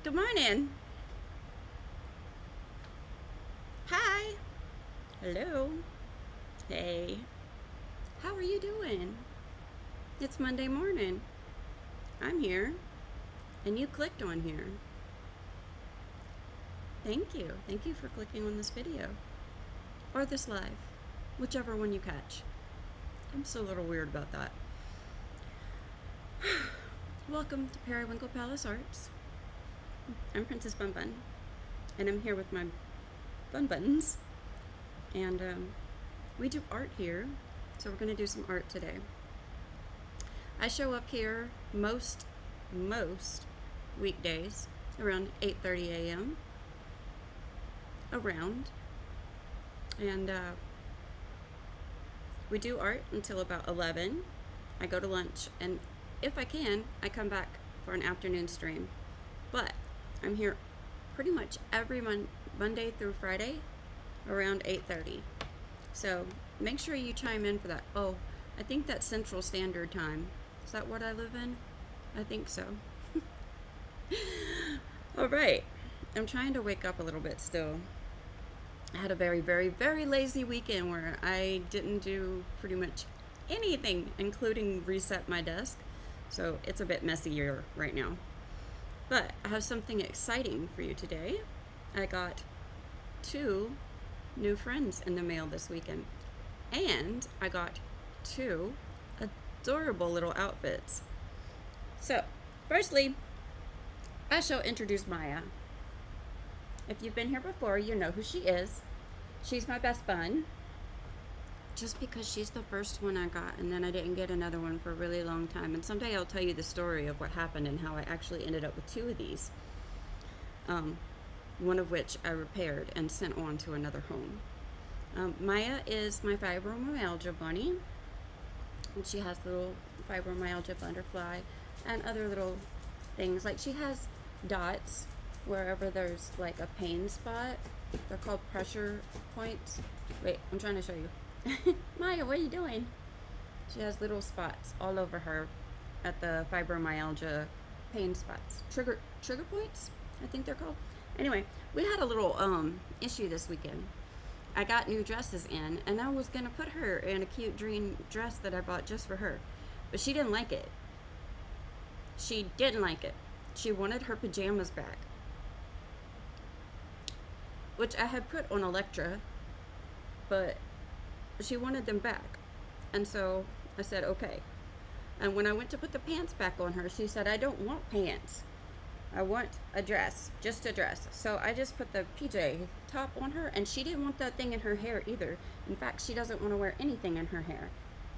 Good morning. Hi. Hello. Hey. How are you doing? It's Monday morning. I'm here. And you clicked on here. Thank you. Thank you for clicking on this video. Or this live. Whichever one you catch. I'm still a little weird about that. Welcome to Periwinkle Palace Arts. I'm Princess Bun Bun, and I'm here with my Bun Buns, and we do art here, so we're going to do some art today. I show up here most weekdays around 8:30 a.m. and we do art until about 11. I go to lunch, and if I can, I come back for an afternoon stream, but I'm here pretty much every Monday through Friday around 8:30. So make sure you chime in for that. Oh, I think that's Central Standard Time. Is that what I live in? I think so. All right. I'm trying to wake up a little bit still. I had a very, very, very lazy weekend where I didn't do pretty much anything, including reset my desk. So it's a bit messier right now. But I have something exciting for you today. I got 2 new friends in the mail this weekend. And I got 2 adorable little outfits. So, firstly, I shall introduce Maya. If you've been here before, you know who she is. She's my best bun. Just because she's the first one I got, and then I didn't get another one for a really long time. And someday I'll tell you the story of what happened and how I actually ended up with 2 of these. One of which I repaired and sent on to another home. Maya is my fibromyalgia bunny. And she has little fibromyalgia butterfly and other little things. Like she has dots wherever there's like a pain spot. They're called pressure points. Wait, I'm trying to show you. Maya, what are you doing? She has little spots all over her at the fibromyalgia pain spots. Trigger points, I think they're called. Anyway, we had a little issue this weekend. I got new dresses in, and I was gonna put her in a cute dream dress that I bought just for her, but she didn't like it. She didn't like it. She wanted her pajamas back, which I had put on Electra, but she wanted them back. And so I said, okay. And when I went to put the pants back on her, she said, I don't want pants. I want a dress, just a dress. So I just put the PJ top on her, and she didn't want that thing in her hair either. In fact, she doesn't want to wear anything in her hair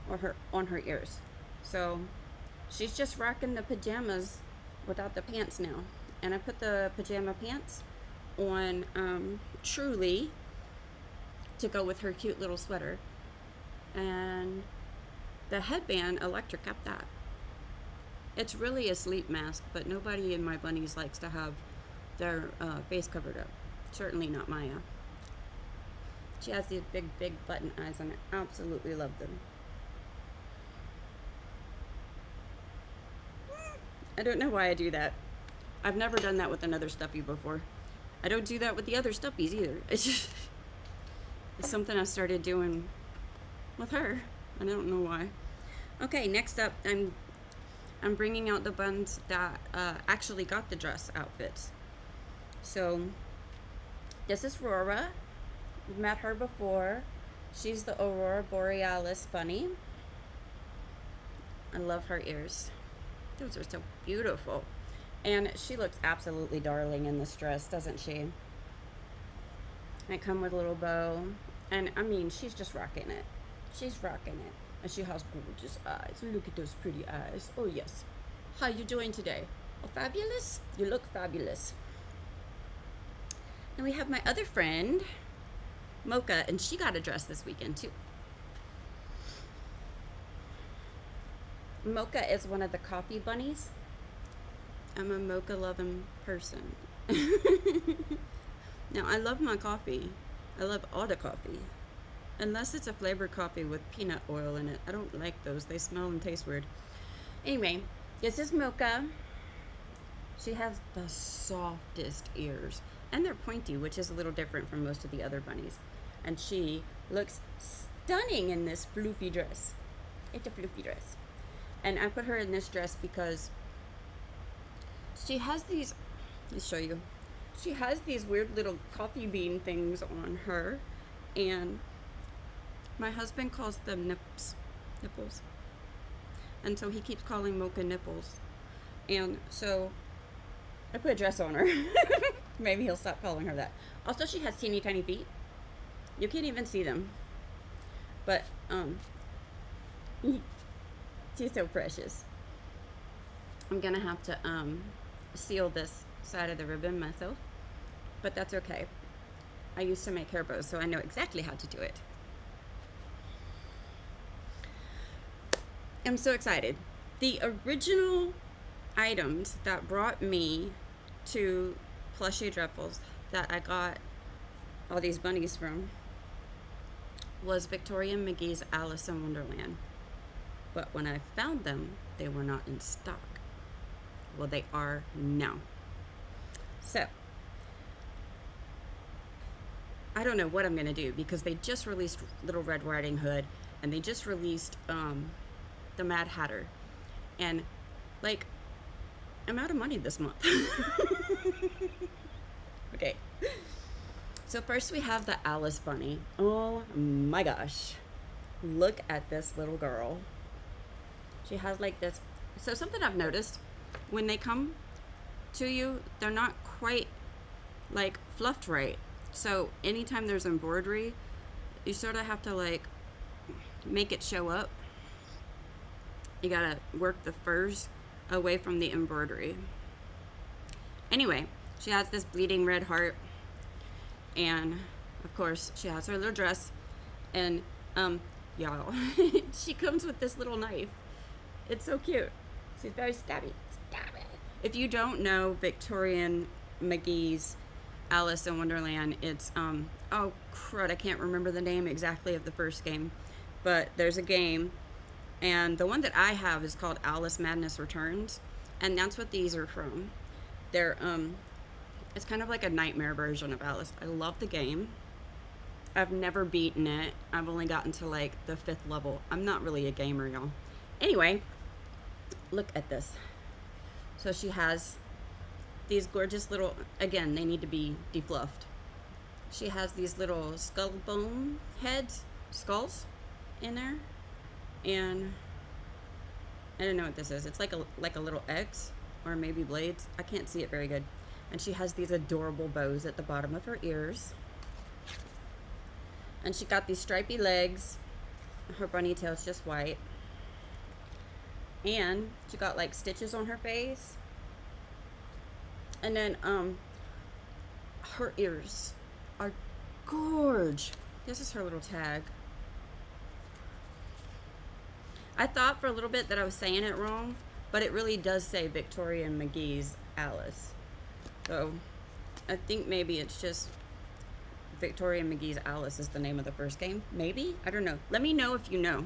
or on her ears. So she's just rocking the pajamas without the pants now. And I put the pajama pants on Truly to go with her cute little sweater. And the headband, Electra kept that. It's really a sleep mask, but nobody in my bunnies likes to have their face covered up. Certainly not Maya. She has these big, big button eyes, and I absolutely love them. I don't know why I do that. I've never done that with another stuffy before. I don't do that with the other stuffies either. It's just it's something I started doing with her. I don't know why. Okay, next up, I'm bringing out the buns that actually got the dress outfits. So this is Rora. We've met her before. She's the Aurora Borealis bunny. I love her ears. Those are so beautiful. And she looks absolutely darling in this dress, doesn't she? I come with a little bow. And I mean, she's just rocking it. She's rocking it. And she has gorgeous eyes. Look at those pretty eyes. Oh, yes. How you doing today? Oh, fabulous? You look fabulous. And we have my other friend, Mocha, and she got a dress this weekend, too. Mocha is one of the coffee bunnies. I'm a mocha-loving person. Now, I love my coffee. I love all the coffee. Unless it's a flavored coffee with peanut oil in it. I don't like those. They smell and taste weird. Anyway, this is Mocha. She has the softest ears, and they're pointy, which is a little different from most of the other bunnies. And she looks stunning in this floofy dress. It's a floofy dress. And I put her in this dress because she has these, let me show you. She has these weird little coffee bean things on her, and my husband calls them nipples. And so he keeps calling Mocha nipples. And so I put a dress on her. Maybe he'll stop calling her that. Also, she has teeny tiny feet. You can't even see them. But, she's so precious. I'm gonna have to, seal this side of the ribbon myself. But that's okay. I used to make hair bows, so I know exactly how to do it. I'm so excited. The original items that brought me to Plushie Ruffles that I got all these bunnies from was Victorian McGee's Alice in Wonderland. But when I found them, they were not in stock. Well, they are now. So, I don't know what I'm going to do because they just released Little Red Riding Hood and they just released the Mad Hatter. And, like, I'm out of money this month. Okay. So first we have the Alice Bunny. Oh my gosh. Look at this little girl. She has like this. So something I've noticed, when they come to you, they're not quite like fluffed right. So anytime there's embroidery, you sort of have to like make it show up. You gotta work the furs away from the embroidery. Anyway, she has this bleeding red heart, and of course she has her little dress, and y'all, she comes with this little knife. It's so cute. She's very stabby. Stabby. If you don't know Victorian McGee's Alice in Wonderland, it's oh crud, I can't remember the name exactly of the first game, but there's a game. And the one that I have is called Alice Madness Returns, and that's what these are from. They're it's kind of like a nightmare version of Alice. I love the game. I've never beaten it. I've only gotten to like the 5th level. I'm not really a gamer, y'all. Anyway, look at this. So she has these gorgeous little, again, they need to be defluffed. She has these little skull bone heads, skulls in there. And I don't know what this is. It's like a little X or maybe blades. I can't see it very good. And she has these adorable bows at the bottom of her ears. And she got these stripy legs. Her bunny tail's just white. And she got like stitches on her face. And then her ears are gorge. This is her little tag. I thought for a little bit that I was saying it wrong, but it really does say Victorian McGee's Alice. So I think maybe it's just Victorian McGee's Alice is the name of the first game. Maybe? I don't know. Let me know if you know.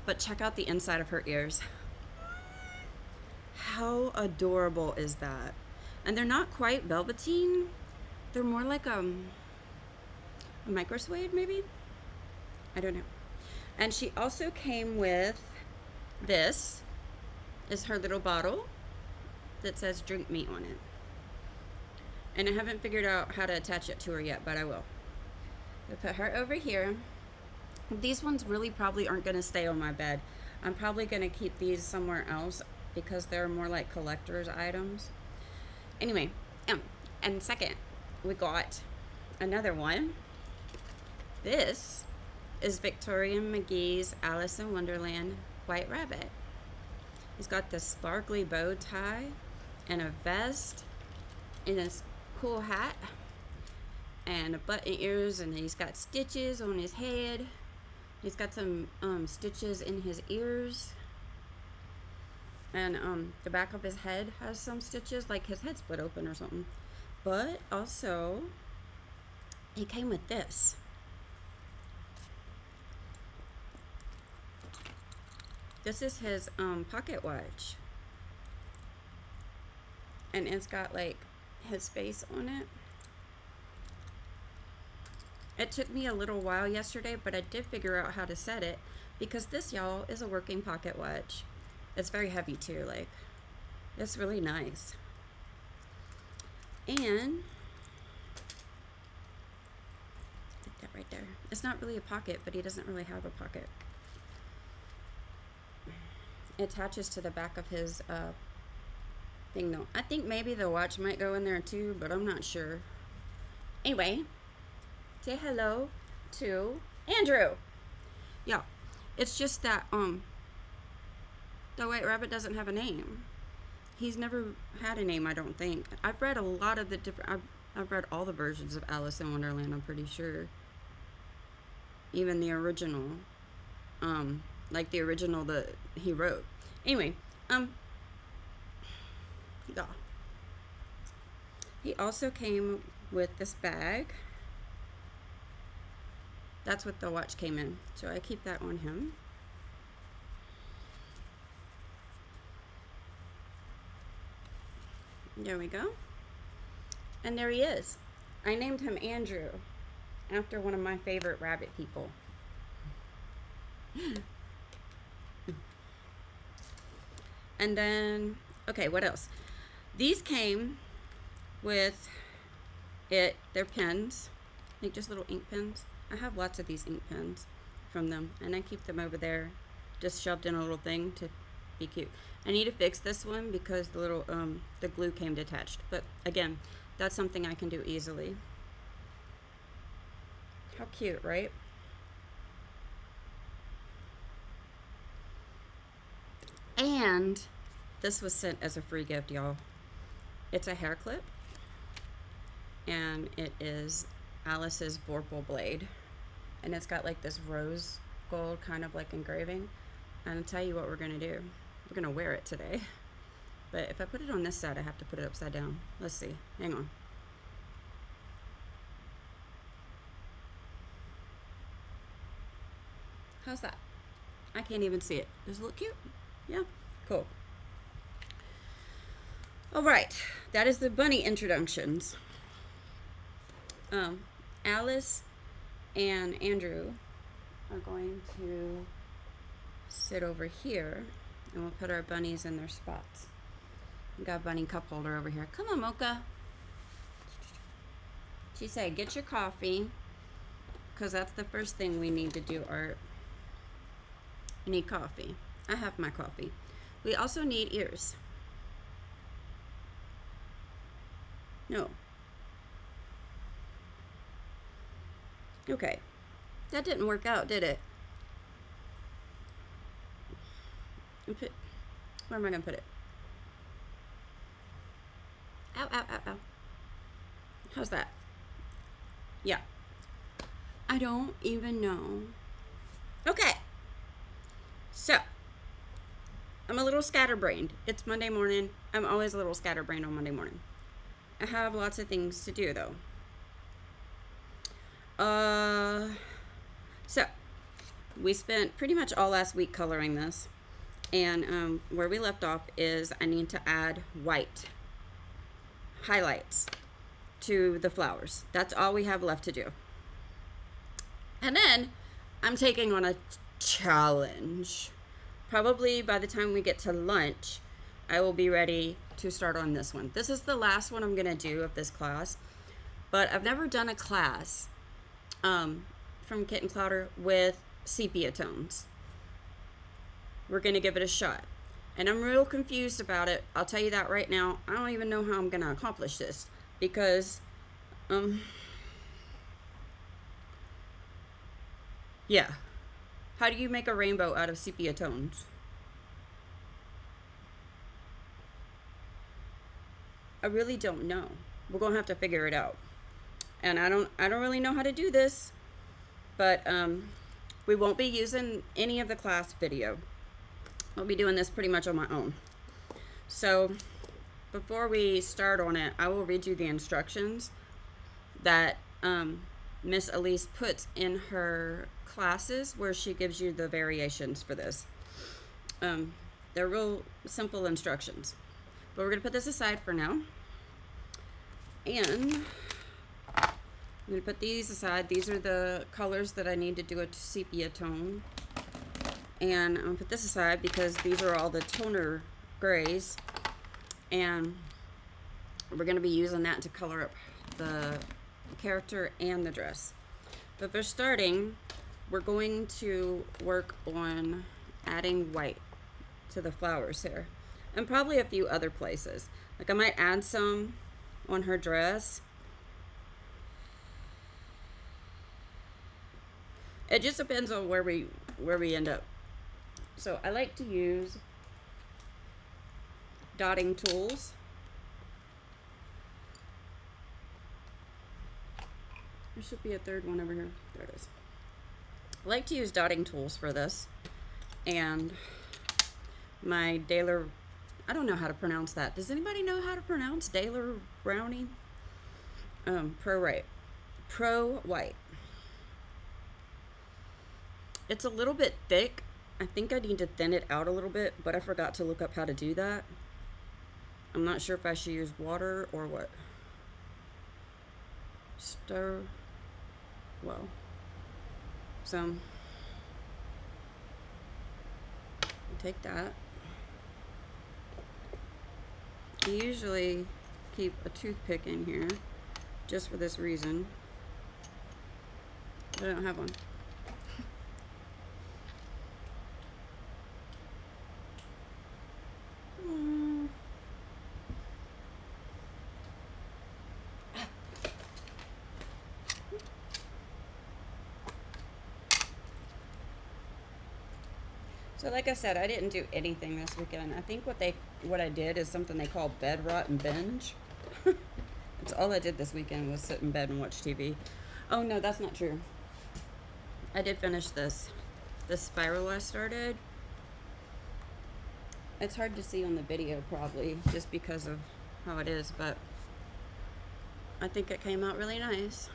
But check out the inside of her ears. How adorable is that? And they're not quite velveteen. They're more like a micro suede maybe? I don't know. And she also came with this is her little bottle that says drink me on it. And I haven't figured out how to attach it to her yet, but I will. I'll put her over here. These ones really probably aren't going to stay on my bed. I'm probably going to keep these somewhere else because they're more like collector's items. Anyway, and second, we got another one. This is Victorian McGee's Alice in Wonderland White Rabbit. He's got this sparkly bow tie and a vest and this cool hat and a button ears, and he's got stitches on his head. He's got some stitches in his ears, and the back of his head has some stitches, like his head split open or something. But also he came with this. This is his pocket watch. and it's got like his face on it. It took me a little while yesterday, but I did figure out how to set it, because this, y'all, is a working pocket watch. It's very heavy too, like, it's really nice. And put that right there. It's not really a pocket, but he doesn't really have a pocket. It attaches to the back of his thing though. I think maybe the watch might go in there too, but I'm not sure. Anyway, say hello to Andrew. Yeah, it's just that the White Rabbit doesn't have a name. He's never had a name, I don't think. I've read a lot of the different, I've read all the versions of Alice in Wonderland, I'm pretty sure. Even the original, like the original that he wrote. Anyway, yeah. He also came with this bag. That's what the watch came in, so I keep that on him. There we go. And there he is. I named him Andrew after one of my favorite rabbit people. And then, okay, what else? These came with they're pens, like just little ink pens. I have lots of these ink pens from them, and I keep them over there, just shoved in a little thing to be cute. I need to fix this one because the little the glue came detached, but again, that's something I can do easily. How cute, right? And this was sent as a free gift, y'all. It's a hair clip, and it is Alice's Vorpal blade, and it's got like this rose gold kind of like engraving. And I'll tell you what we're gonna do. We're gonna wear it today, but if I put it on this side, I have to put it upside down. Let's see, hang on. How's that? I can't even see it. Does it look cute? Yeah, cool. All right, that is the bunny introductions. Alice and Andrew are going to sit over here, and we'll put our bunnies in their spots. We got a bunny cup holder over here. Come on, Mocha. She said, get your coffee, because that's the first thing we need to do, Art. We need coffee. I have my coffee. We also need ears. No. Okay. That didn't work out, did it? Where am I going to put it? Ow, ow, ow, ow. How's that? Yeah. I don't even know. Okay. So, I'm a little scatterbrained. It's Monday morning. I'm always a little scatterbrained on Monday morning. I have lots of things to do, though. So, we spent pretty much all last week coloring this. And where we left off is I need to add white highlights to the flowers. That's all we have left to do. And then I'm taking on a challenge. Probably by the time we get to lunch, I will be ready to start on this one. This is the last one I'm gonna do of this class, but I've never done a class from Kit and Clowder with sepia tones. We're gonna give it a shot, and I'm real confused about it. I'll tell you that right now. I don't even know how I'm gonna accomplish this, because yeah, how do you make a rainbow out of sepia tones? I really don't know. We're gonna have to figure it out, and I don't really know how to do this, but we won't be using any of the class video. I'll be doing this pretty much on my own. So before we start on it, I will read you the instructions that Miss Alice puts in her classes, where she gives you the variations for this. They're real simple instructions. But we're going to put this aside for now. And I'm going to put these aside. These are the colors that I need to do a sepia tone. And I'm going to put this aside because these are all the toner grays. And we're going to be using that to color up the character and the dress. But for starting, we're going to work on adding white to the flowers here. And probably a few other places. Like I might add some on her dress. It just depends on where we end up. So I like to use dotting tools. There should be a third one over here. There it is. I like to use dotting tools for this. And my Daley, I don't know how to pronounce that. Does anybody know how to pronounce Daley Rowney Pro White? It's a little bit thick. I think I need to thin it out a little bit, but I forgot to look up how to do that. I'm not sure if I should use water or what. Stir. Well. So take that. I usually keep a toothpick in here just for this reason. I don't have one. So like I said, I didn't do anything this weekend. I think what I did is something they call bed rot and binge. That's all I did this weekend was sit in bed and watch TV. Oh no, that's not true. I did finish this spiral I started. It's hard to see on the video probably just because of how it is, but I think it came out really nice.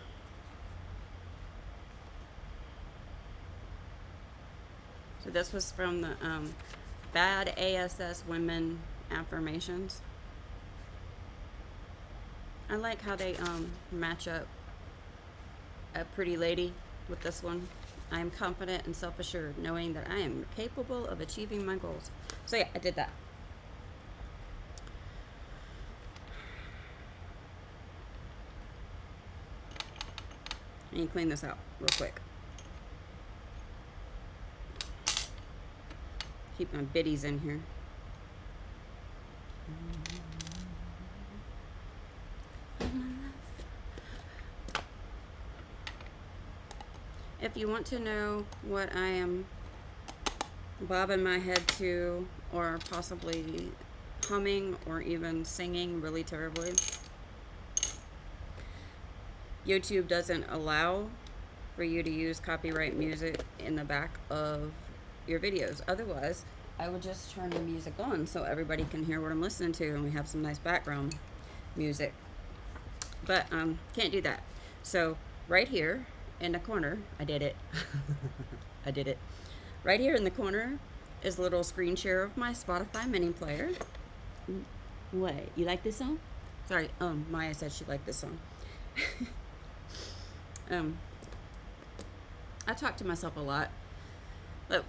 So this was from the Bad ASS Women Affirmations. I like how they match up a pretty lady with this one. I am confident and self-assured, knowing that I am capable of achieving my goals. So yeah, I did that. I need to clean this out real quick. Keep my biddies in here. If you want to know what I am bobbing my head to, or possibly humming or even singing really terribly, YouTube doesn't allow for you to use copyright music in the back of your videos. Otherwise, I would just turn the music on so everybody can hear what I'm listening to and we have some nice background music. But can't do that. So right here in the corner, I did it. I did it. Right here in the corner is a little screen share of my Spotify mini player. What? You like this song? Sorry, Maya said she liked this song. I talk to myself a lot.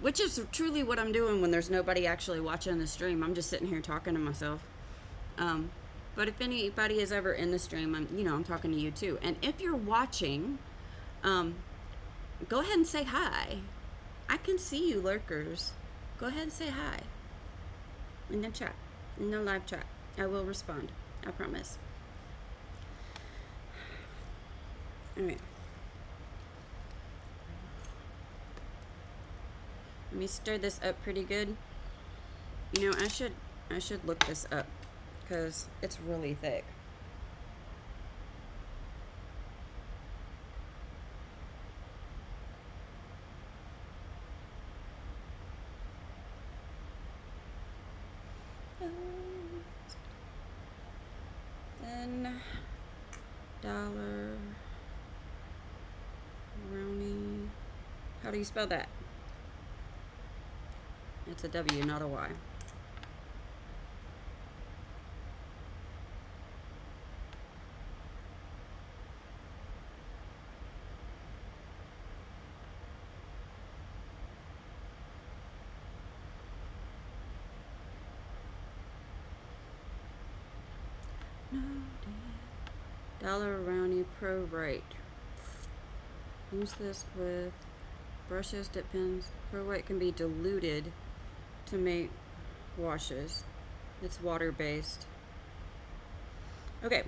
Which is truly what I'm doing when there's nobody actually watching the stream. I'm just sitting here talking to myself. But if anybody is ever in the stream, I'm talking to you too. And if you're watching, go ahead and say hi. I can see you lurkers. Go ahead and say hi. In the chat, in the live chat. I will respond. I promise. All right. Let me stir this up pretty good. I should look this up because it's really thick. Daley Rowney. How do you spell that? It's a W, not a Y. No, Daley Rowney Pro White. Use this with brushes, dip pens. Pro White can be diluted to make washes. It's water-based. Okay.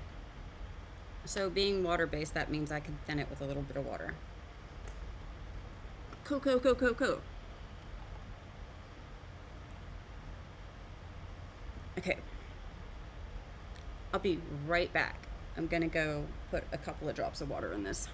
So being water-based, that means I can thin it with a little bit of water. Cool. Okay. I'll be right back. I'm gonna go put a couple of drops of water in this.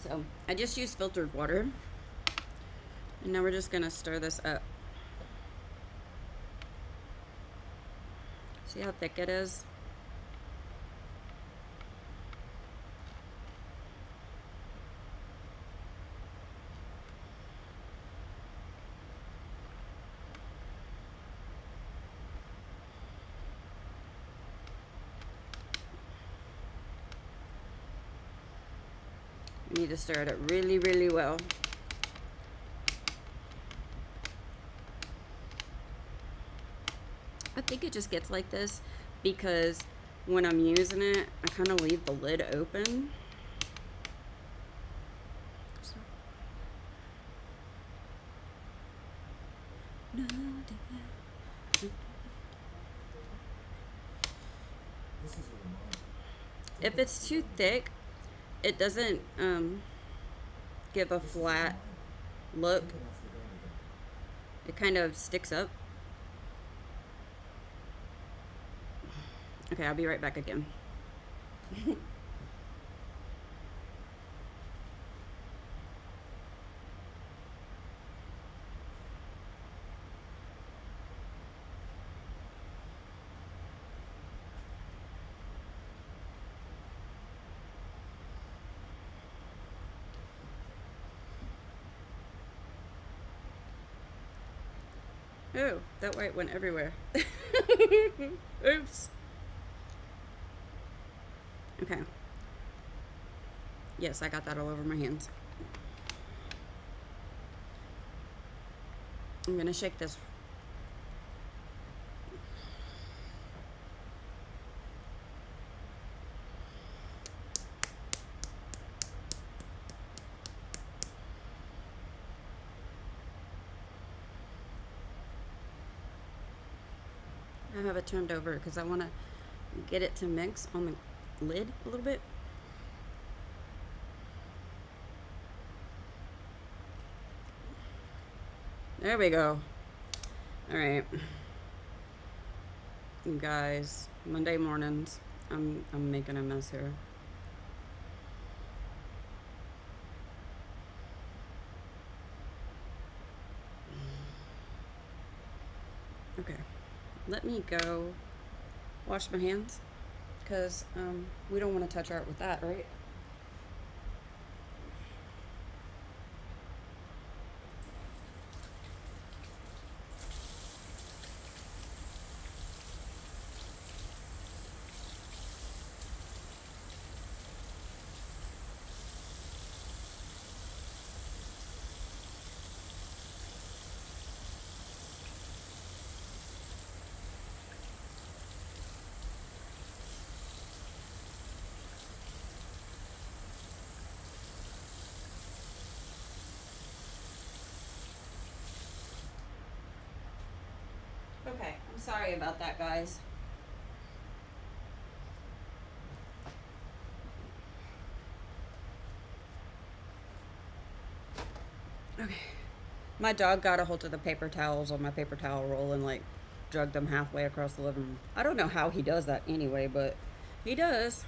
So I just used filtered water. And now we're just gonna stir this up. See how thick it is? You need to stir it up really, really well. I think it just gets like this because when I'm using it, I kind of leave the lid open. So. No, if it's too thick, it doesn't give a flat look. It kind of sticks up. Okay, I'll be right back again. Oh, that white went everywhere. Oops. Okay. Yes, I got that all over my hands. I'm gonna shake this. I have it turned over because I want to get it to mix on the lid a little bit. There we go. All right, you guys, Monday mornings, I'm making a mess here. Okay, let me go wash my hands because we don't want to touch art with that, right? Okay, I'm sorry about that, guys. Okay. My dog got a hold of the paper towels on my paper towel roll and like dragged them halfway across the living room. I don't know how he does that anyway, but he does.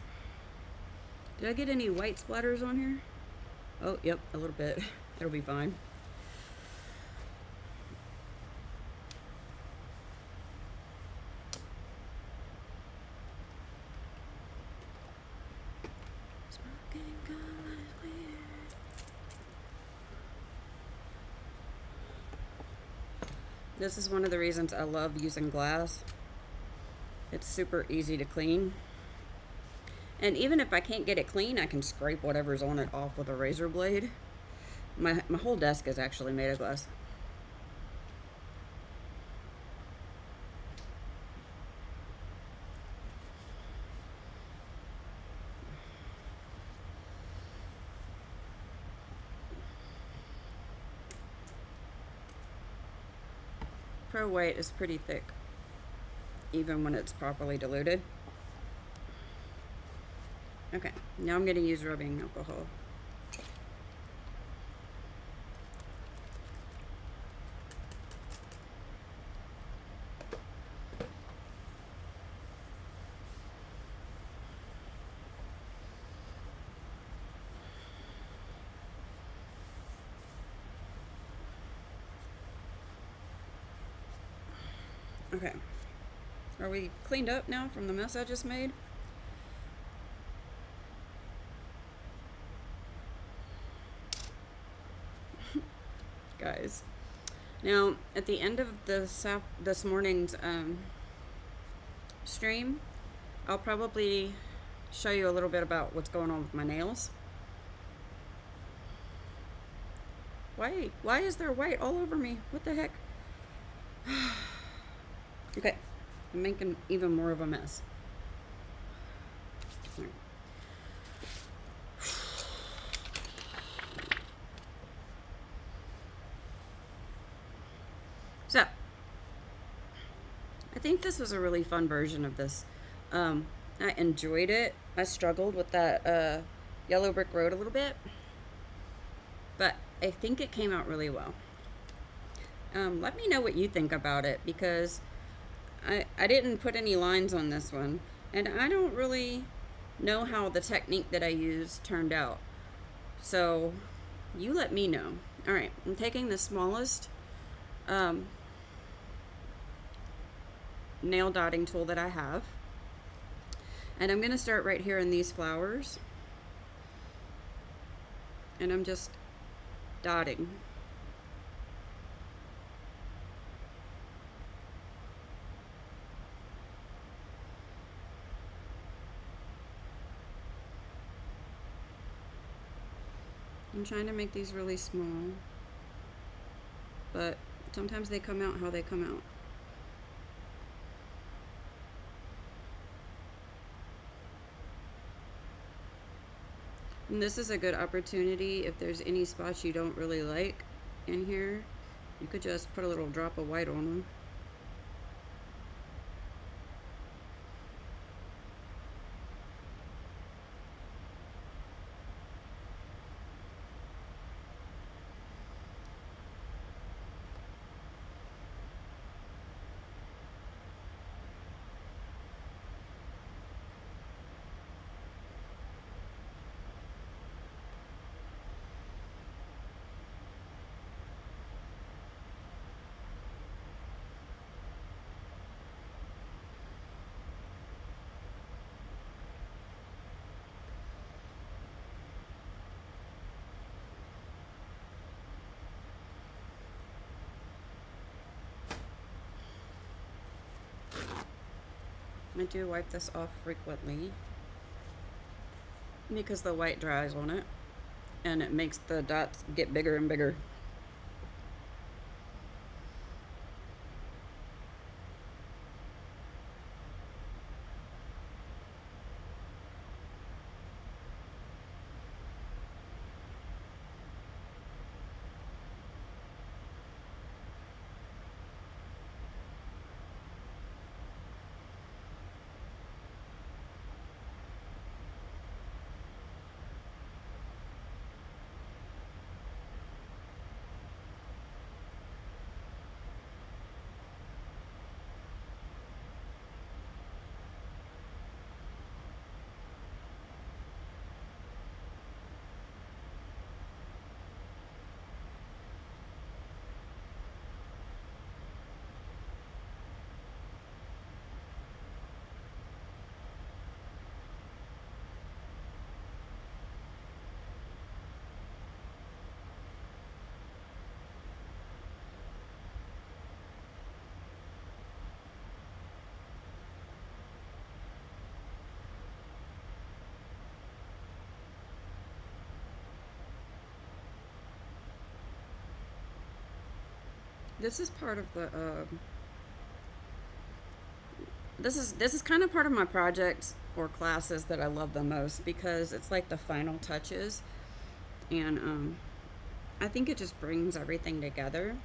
Did I get any white splatters on here? Oh, yep, a little bit. It'll be fine. This is one of the reasons I love using glass. It's super easy to clean. And even if I can't get it clean, I can scrape whatever's on it off with a razor blade. My whole desk is actually made of glass. Pro White is pretty thick, even when it's properly diluted. Okay, now I'm going to use rubbing alcohol. Okay, are we cleaned up now from the mess I just made? Guys, now at the end of this morning's stream, I'll probably show you a little bit about what's going on with my nails. Why is there white all over me? What the heck? Okay, I'm making even more of a mess. So, I think this was a really fun version of this. I enjoyed it. I struggled with that yellow brick road a little bit, but I think it came out really well. Let me know what you think about it, because I didn't put any lines on this one, and I don't really know how the technique that I used turned out. So you let me know. All right, I'm taking the smallest nail dotting tool that I have, and I'm going to start right here in these flowers, and I'm just dotting. I'm trying to make these really small, but sometimes they come out how they come out. And this is a good opportunity, if there's any spots you don't really like in here, you could just put a little drop of white on them. I do wipe this off frequently because the white dries on it and it makes the dots get bigger and bigger. This is part of the this is kind of part of my projects or classes that I love the most, because it's like the final touches, and I think it just brings everything together,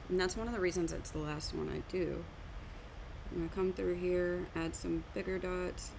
and that's one of the reasons it's the last one I do. I'm gonna come through here, add some bigger dots.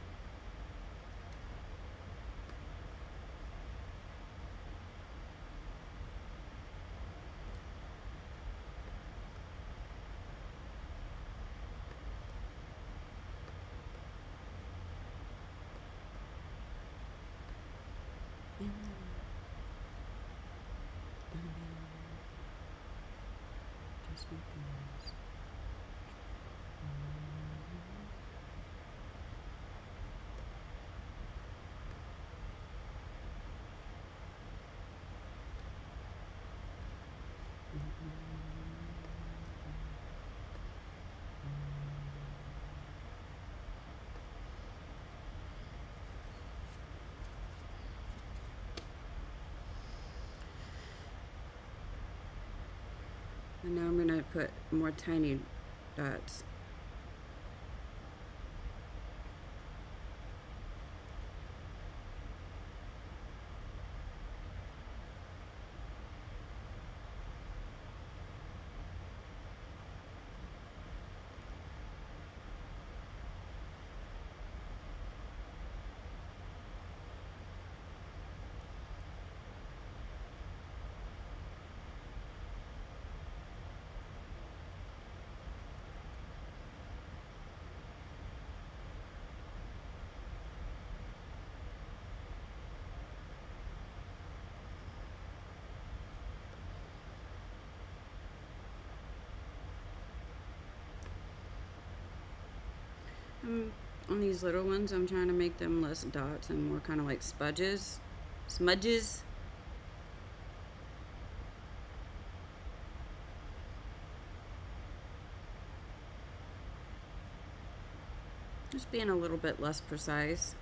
And now I'm going to put more tiny dots. On these little ones, I'm trying to make them less dots and more kind of like smudges. Just being a little bit less precise.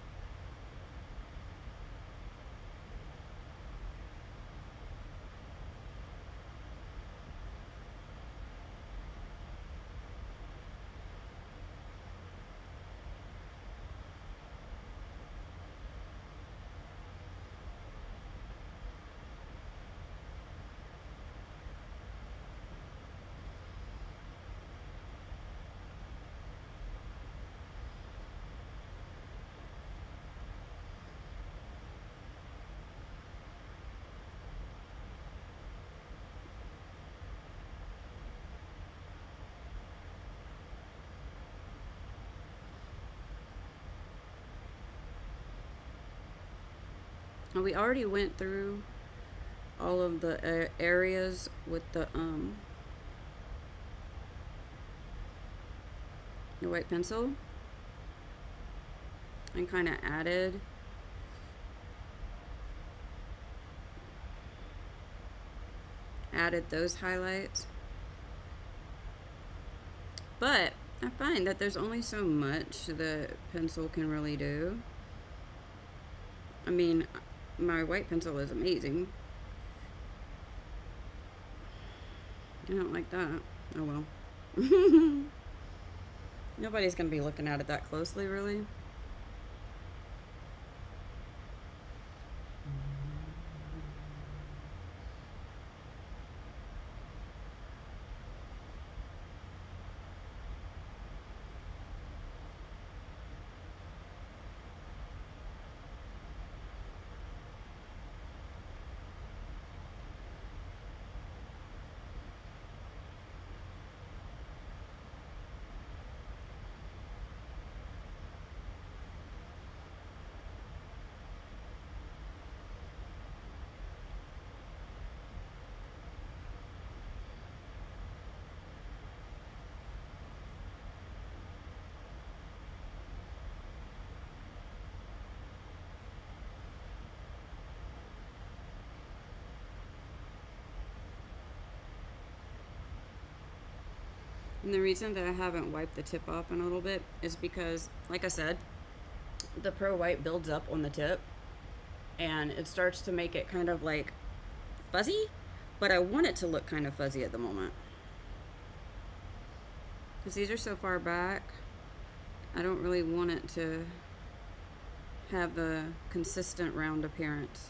We already went through all of the areas with the white pencil, and kind of added those highlights. But I find that there's only so much the pencil can really do. I mean, my white pencil is amazing. I don't like that. Oh well. Nobody's gonna be looking at it that closely, really. And the reason that I haven't wiped the tip off in a little bit is because, like I said, the Pro White builds up on the tip and it starts to make it kind of like fuzzy, but I want it to look kind of fuzzy at the moment. Because these are so far back, I don't really want it to have a consistent round appearance.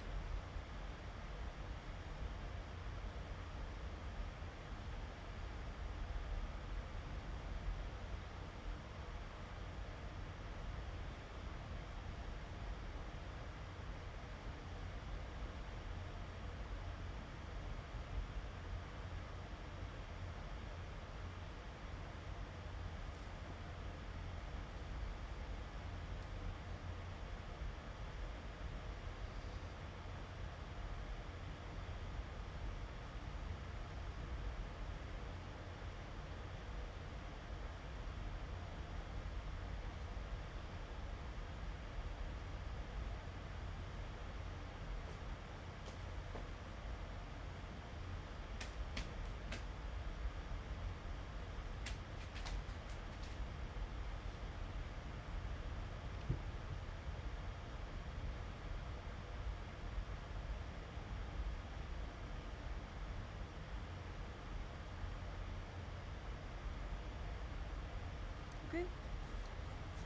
Okay,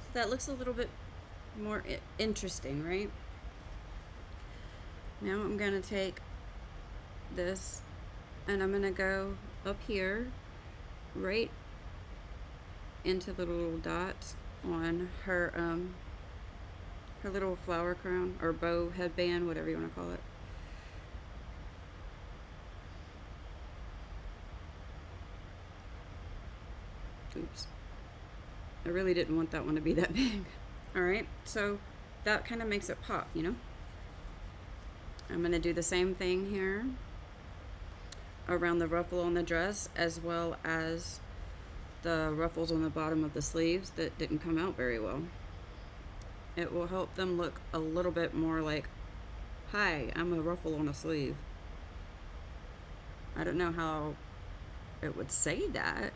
so that looks a little bit more interesting, right? Now I'm going to take this and I'm going to go up here right into the little dots on her her little flower crown or bow headband, whatever you want to call it. Oops. I really didn't want that one to be that big. Alright, so that kind of makes it pop, you know? I'm going to do the same thing here around the ruffle on the dress, as well as the ruffles on the bottom of the sleeves that didn't come out very well. It will help them look a little bit more like, hi, I'm a ruffle on a sleeve. I don't know how it would say that.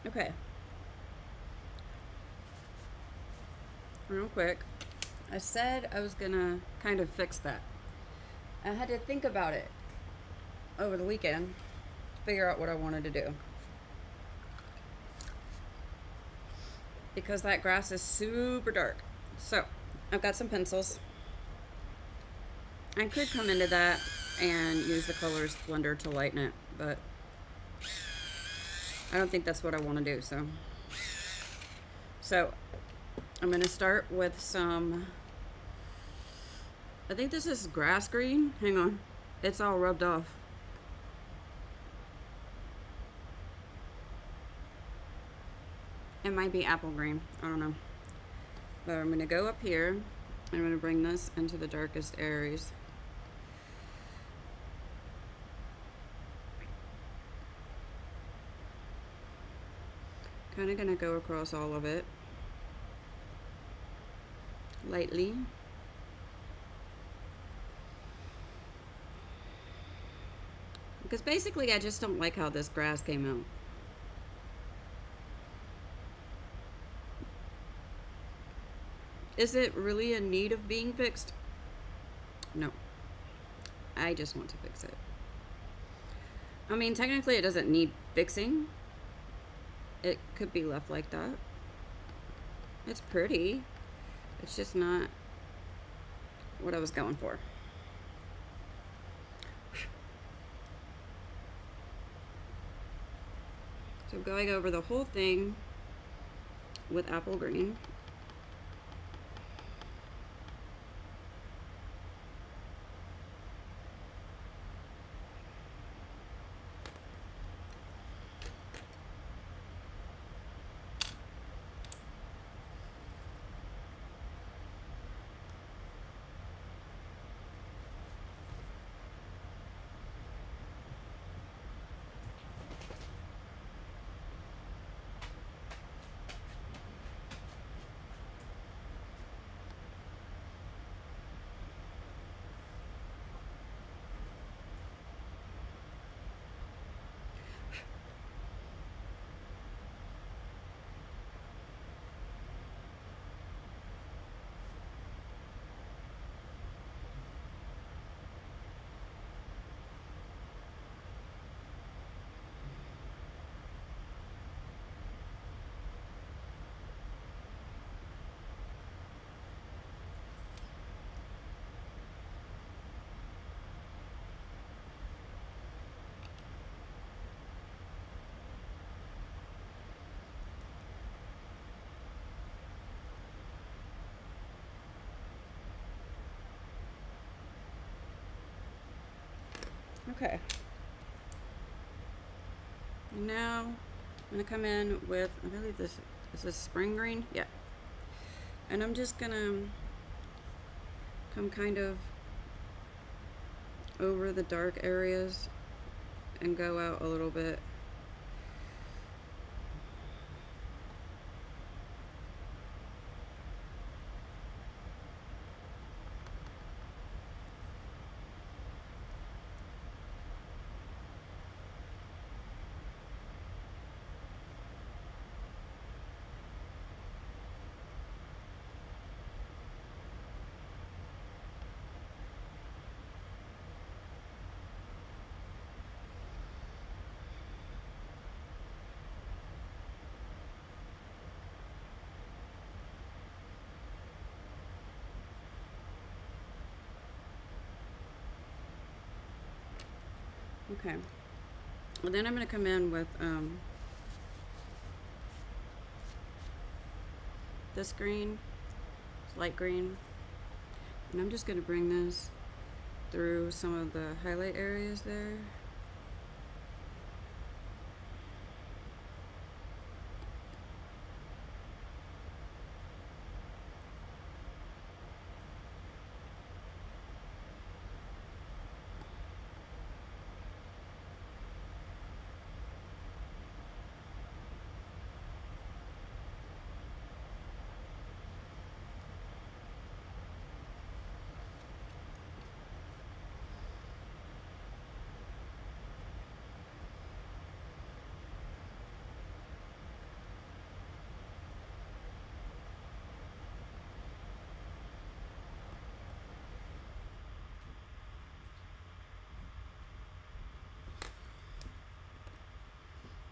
Okay. Real quick, I said I was gonna kind of fix that. I had to think about it over the weekend to figure out what I wanted to do. Because that grass is super dark. So, I've got some pencils. I could come into that and use the colors blender to lighten it, but I don't think that's what I want to do, so I'm going to start with some, I think this is grass green. Hang on. It's all rubbed off. It might be apple green. I don't know. But I'm going to go up here. I'm going to bring this into the darkest areas. Kind of going to go across all of it lightly. Because basically I just don't like how this grass came out. Is it really in need of being fixed? No. I just want to fix it. I mean, technically it doesn't need fixing. It could be left like that. It's pretty. It's just not what I was going for. So going over the whole thing with apple green. Okay. Now I'm gonna come in with, I believe this is a spring green. Yeah. And I'm just gonna come kind of over the dark areas and go out a little bit. Okay. Well, then I'm going to come in with this green, light green, and I'm just going to bring this through some of the highlight areas there.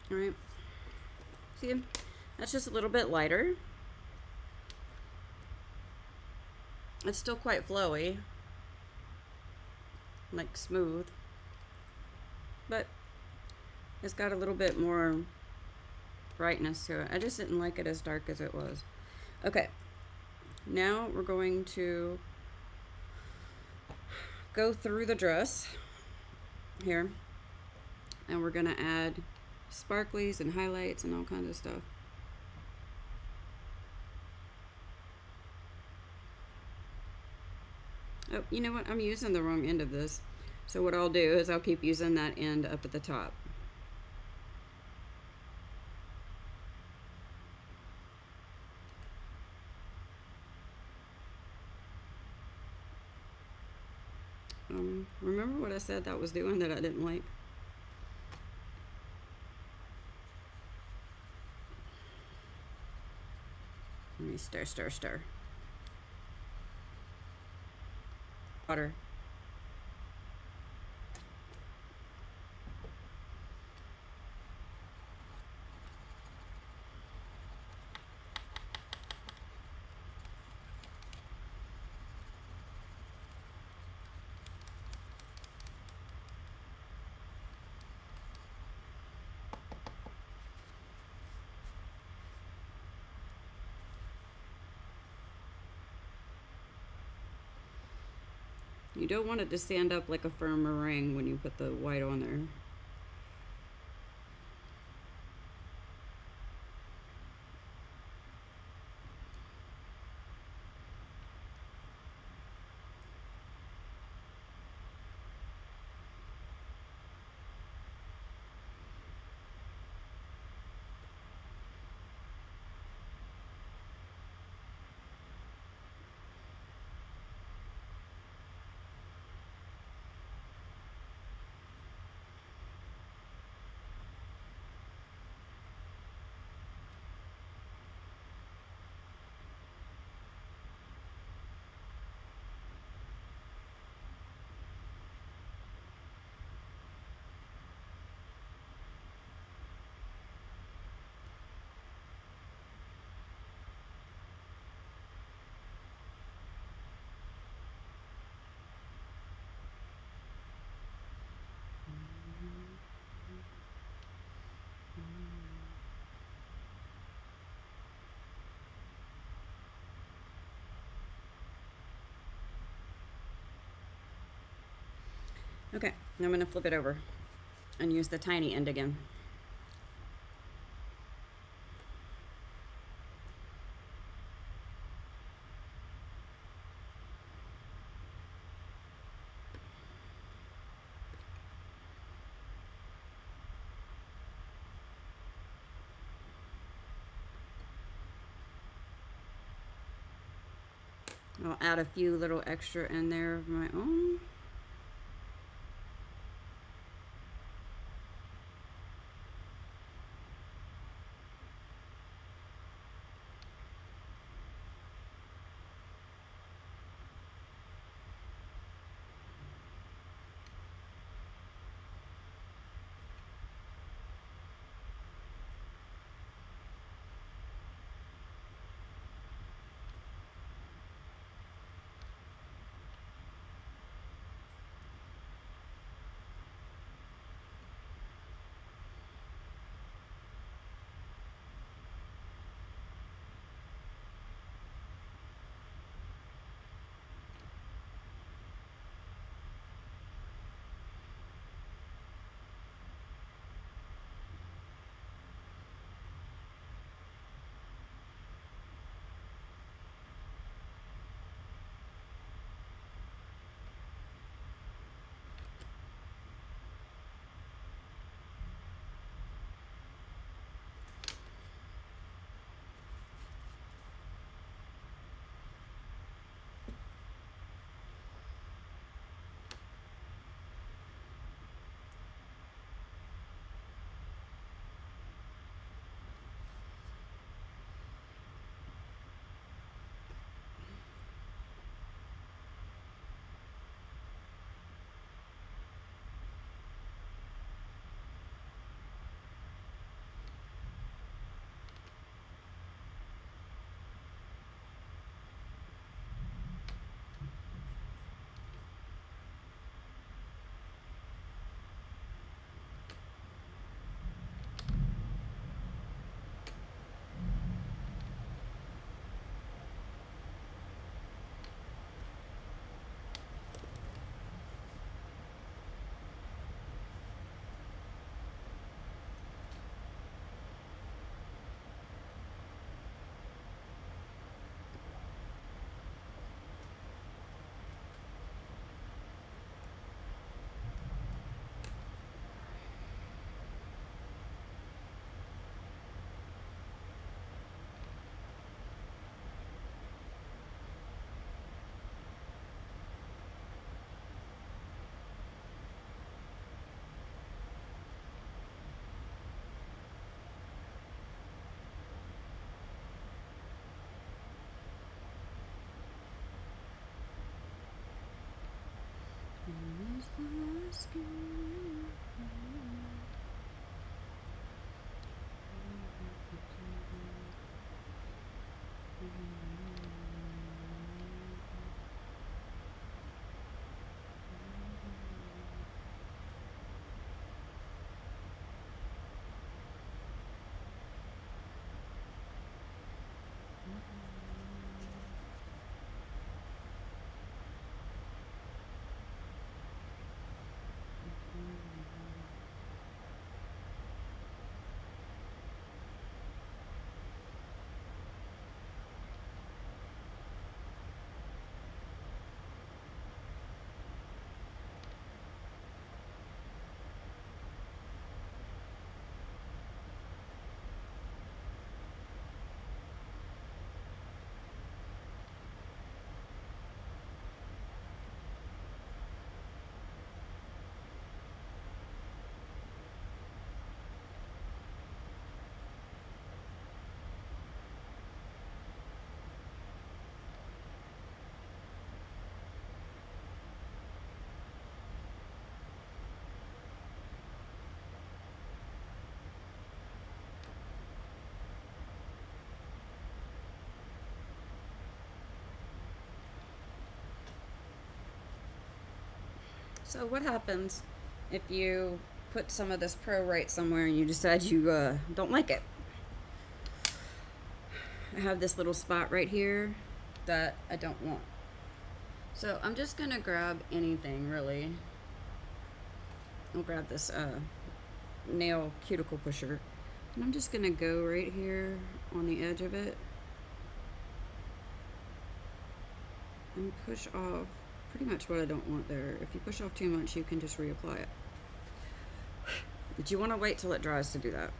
All right. See, that's just a little bit lighter. It's still quite flowy, like smooth, but it's got a little bit more brightness to it. I just didn't like it as dark as it was. Okay, now we're going to go through the dress here, and we're gonna add sparklies and highlights and all kinds of stuff. Oh, you know what? I'm using the wrong end of this. So what I'll do is I'll keep using that end up at the top. Remember what I said that was doing that I didn't like? Let me stir, stir, stir. Water. You don't want it to stand up like a firm meringue when you put the white on there. Okay, I'm gonna flip it over and use the tiny end again. I'll add a few little extra in there of my own. So what happens if you put some of this Pro White somewhere and you decide you don't like it? I have this little spot right here that I don't want. So I'm just gonna grab anything really. I'll grab this nail cuticle pusher and I'm just gonna go right here on the edge of it and push off pretty much what I don't want there. If you push off too much, you can just reapply it. But you want to wait till it dries to do that.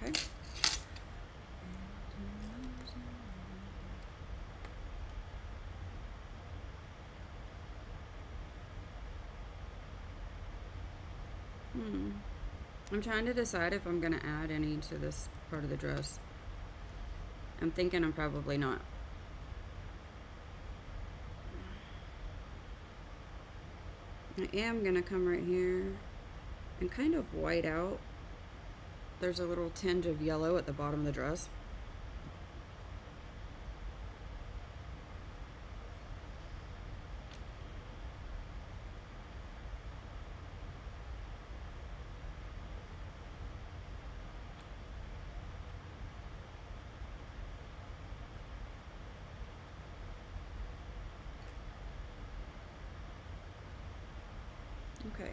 Okay. I'm trying to decide if I'm going to add any to this part of the dress. I'm thinking I'm probably not. I am going to come right here and kind of white out. There's a little tinge of yellow at the bottom of the dress. Okay.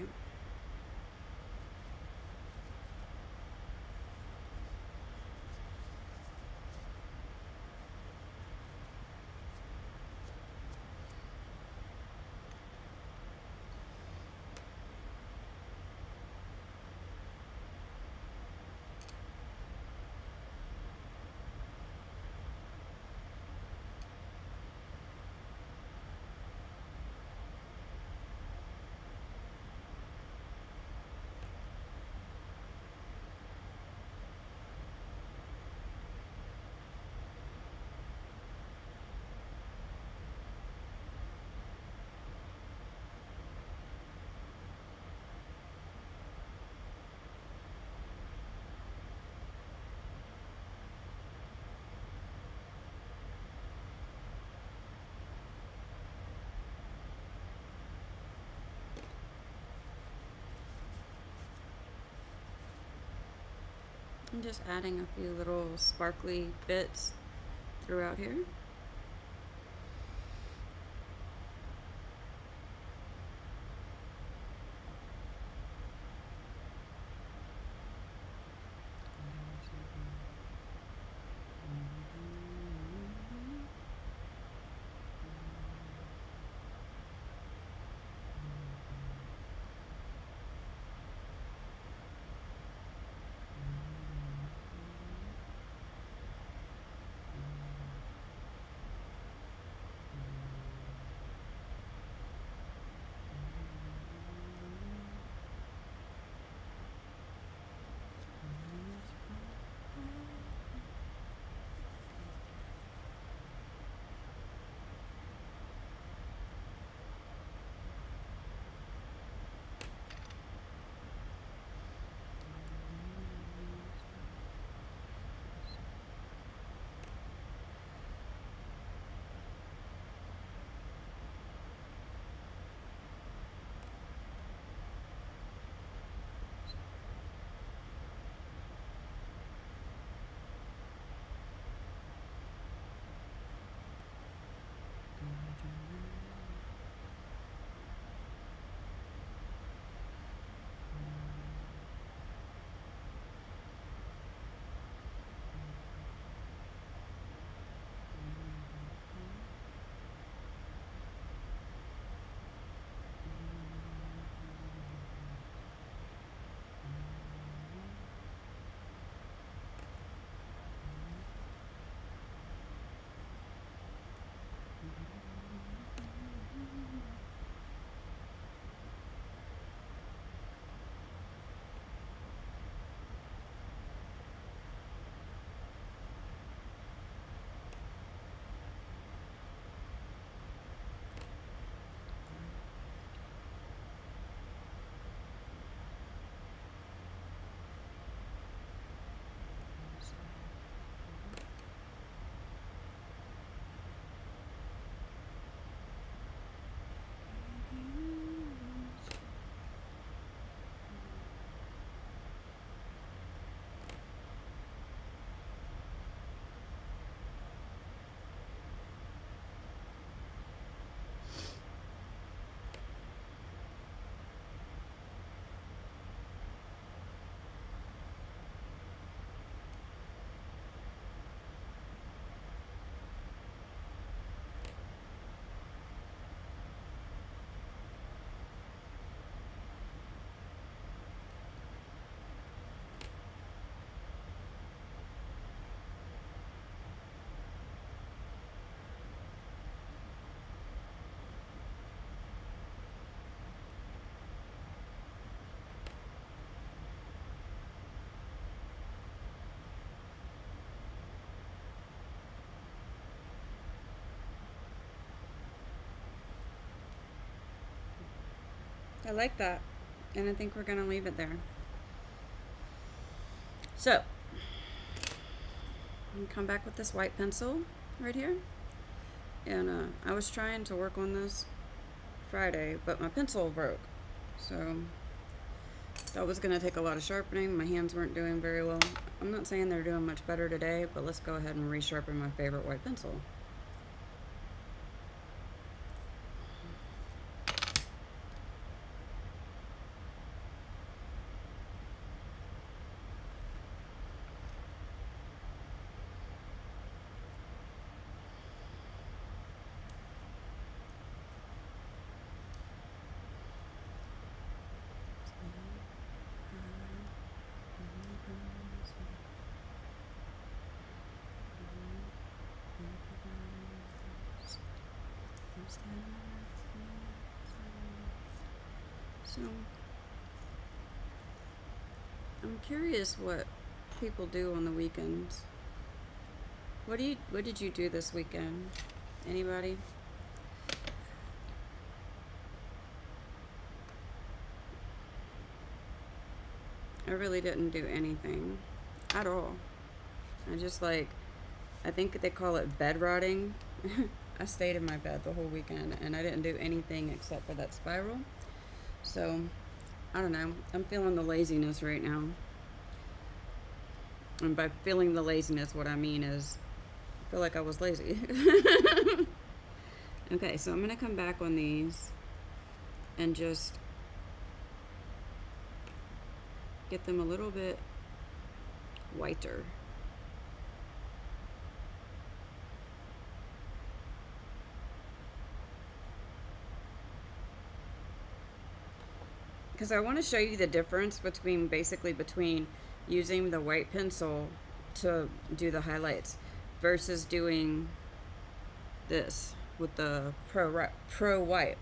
I'm just adding a few little sparkly bits throughout here. like that. And I think we're going to leave it there. So, I'm come back with this white pencil right here. And I was trying to work on this Friday, but my pencil broke. So, that was going to take a lot of sharpening. My hands weren't doing very well. I'm not saying they're doing much better today, but let's go ahead and resharpen my favorite white pencil. So, I'm curious what people do on the weekends. What did you do this weekend? Anybody? I really didn't do anything at all. I think they call it bed rotting. I stayed in my bed the whole weekend and I didn't do anything except for that spiral. So, I don't know. I'm feeling the laziness right now. And by feeling the laziness, what I mean is, I feel like I was lazy. Okay, so I'm going to come back on these and just get them a little bit whiter. Because I want to show you the difference between using the white pencil to do the highlights versus doing this with the Pro White.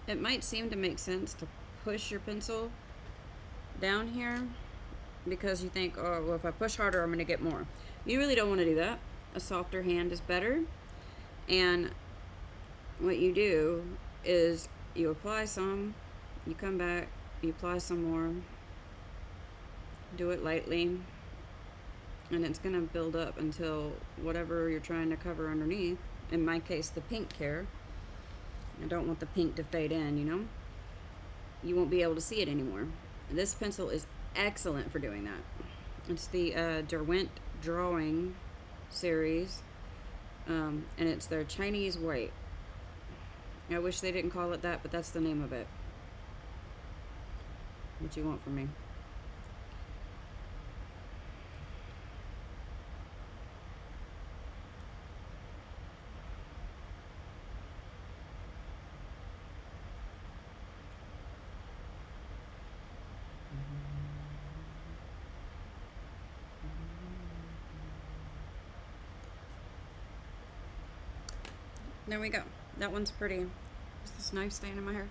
It might seem to make sense to push your pencil down here because you think, oh, well, if I push harder, I'm going to get more. You really don't want to do that. A softer hand is better. And what you do is you apply some, you come back, you apply some more, do it lightly, and it's going to build up until whatever you're trying to cover underneath, in my case, the pink here. I don't want the pink to fade in, you know? You won't be able to see it anymore. This pencil is excellent for doing that. It's the Derwent Drawing series, and it's their Chinese white. I wish they didn't call it that, but that's the name of it. What you want from me? there we go. That one's pretty. Is this knife staying in my hair?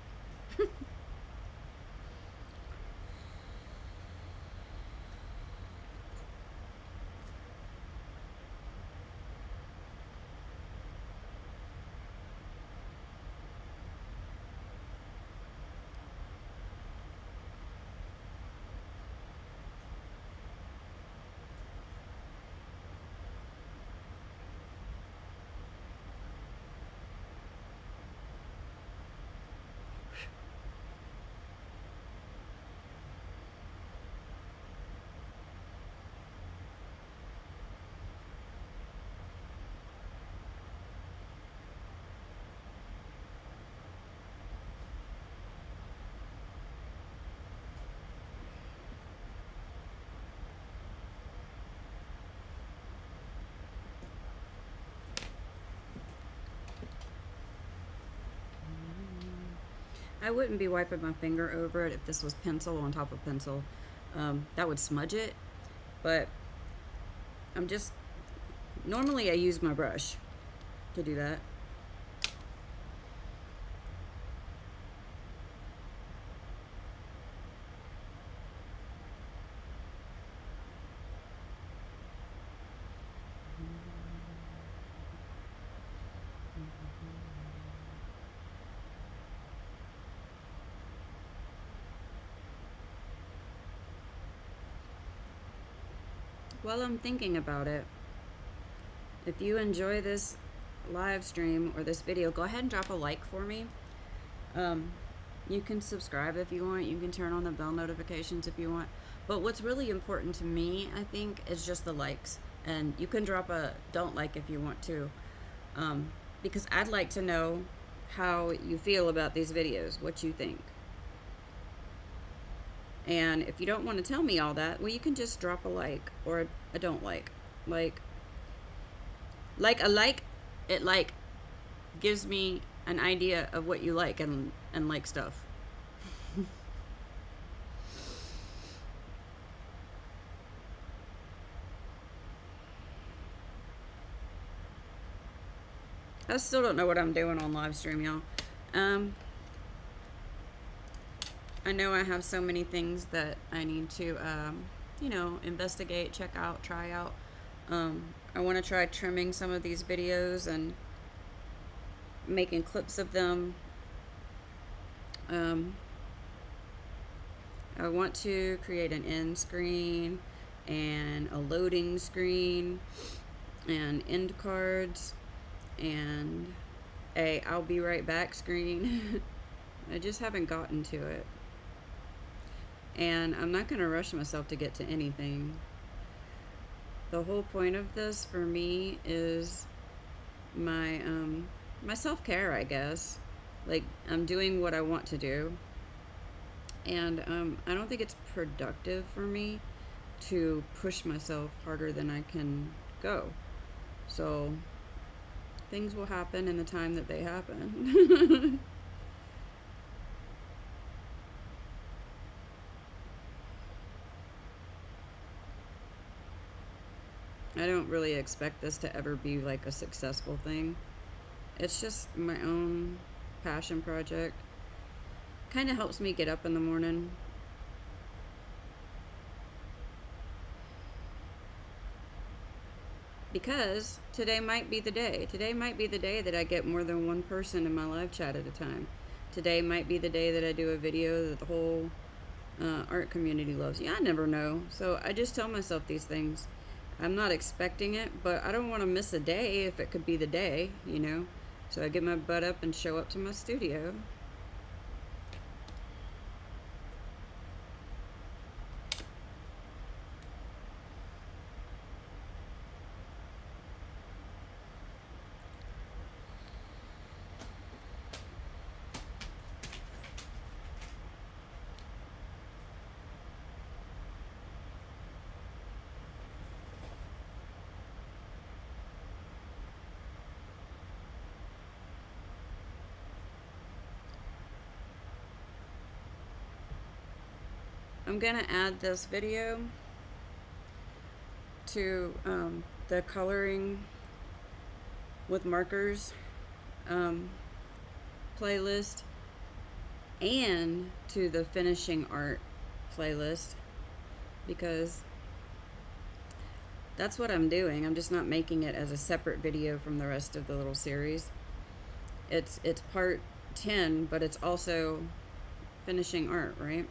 I wouldn't be wiping my finger over it if this was pencil on top of pencil. That would smudge it, but I'm just, normally I use my brush to do that. While I'm thinking about it, if you enjoy this live stream or this video, go ahead and drop a like for me. You can subscribe if you want. You can turn on the bell notifications if you want. But what's really important to me, I think, is just the likes. And you can drop a don't like if you want to. Because I'd like to know how you feel about these videos, what you think. And if you don't want to tell me all that, well, you can just drop a like or a don't like. Like a like, it like gives me an idea of what you like and like stuff. I still don't know what I'm doing on live stream, y'all. I know I have so many things that I need to, you know, investigate, check out, try out. I want to try trimming some of these videos and making clips of them. I want to create an end screen and a loading screen and end cards and a I'll be right back screen. I just haven't gotten to it. And I'm not going to rush myself to get to anything. The whole point of this for me is my my self-care, I guess. Like, I'm doing what I want to do. And I don't think it's productive for me to push myself harder than I can go. So things will happen in the time that they happen. I don't really expect this to ever be like a successful thing. It's just my own passion project. Kind of helps me get up in the morning. Because today might be the day. Today might be the day that I get more than one person in my live chat at a time. Today might be the day that I do a video that the whole art community loves. Yeah, I never know. So I just tell myself these things. I'm not expecting it, but I don't want to miss a day if it could be the day, you know? So I get my butt up and show up to my studio. I'm gonna add this video to the coloring with markers playlist and to the finishing art playlist, because that's what I'm doing. I'm just not making it as a separate video from the rest of the little series. It's part 10, but it's also finishing art, right?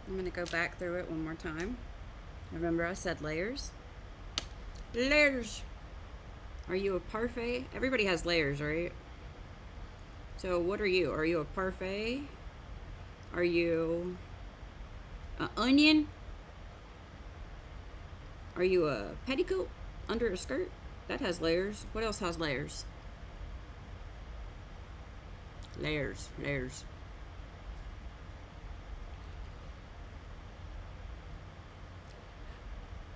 I'm going to go back through it one more time. Remember I said layers? Layers! Are you a parfait? Everybody has layers, right? So what are you? Are you a parfait? Are you an onion? Are you a petticoat under a skirt? That has layers. What else has layers? Layers, layers.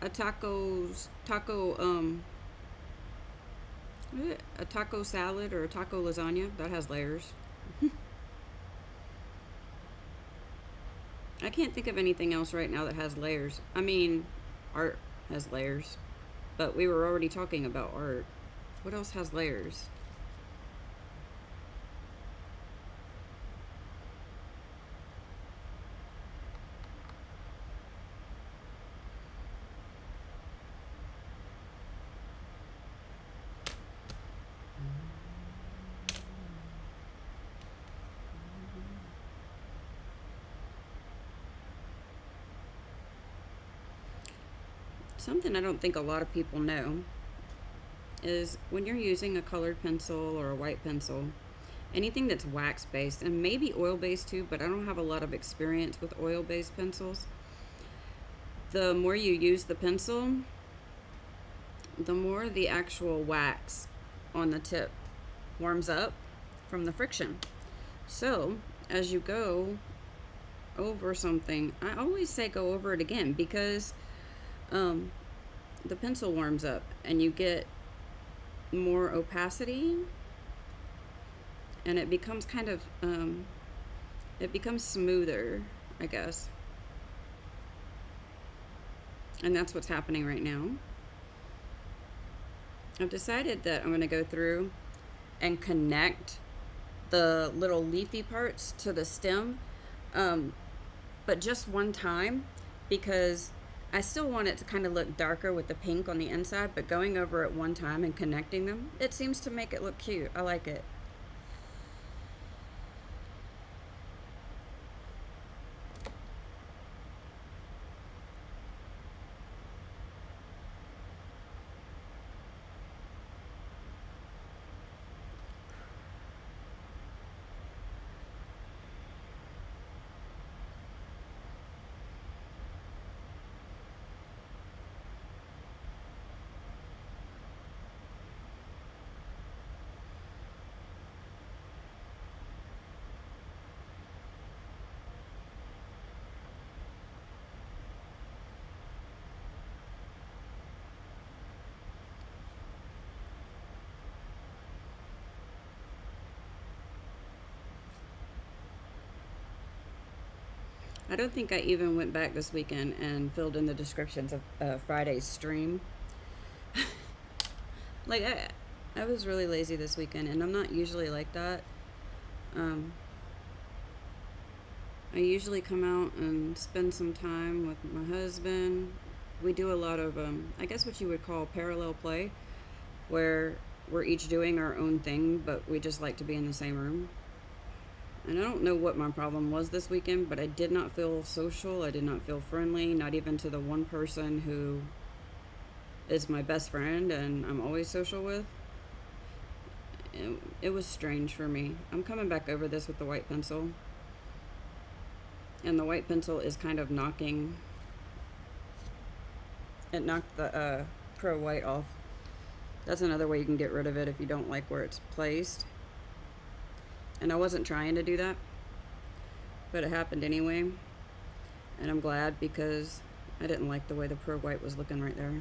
A taco salad or a taco lasagna, that has layers. I can't think of anything else right now that has layers. I mean, art has layers, but we were already talking about art. What else has layers? Something I don't think a lot of people know is when you're using a colored pencil or a white pencil, anything that's wax based, and maybe oil based too, but I don't have a lot of experience with oil based pencils. The more you use the pencil, the more the actual wax on the tip warms up from the friction. So as you go over something, I always say go over it again, because the pencil warms up and you get more opacity, and it becomes kind of it becomes smoother, I guess. And that's what's happening right now. I've decided that I'm going to go through and connect the little leafy parts to the stem, but just one time, because I still want it to kind of look darker with the pink on the inside, but going over it one time and connecting them, it seems to make it look cute. I like it. I don't think I even went back this weekend and filled in the descriptions of Friday's stream. Like, I was really lazy this weekend, and I'm not usually like that. I usually come out and spend some time with my husband. We do a lot of, I guess what you would call parallel play, where we're each doing our own thing, but we just like to be in the same room. And I don't know what my problem was this weekend, but I did not feel social. I did not feel friendly, not even to the one person who is my best friend and I'm always social with. It was strange for me. I'm coming back over this with the white pencil. And the white pencil is kind of knocking, it knocked the Pro White off. That's another way you can get rid of it if you don't like where it's placed. And I wasn't trying to do that, but it happened anyway. And I'm glad, because I didn't like the way the Pro White was looking right there.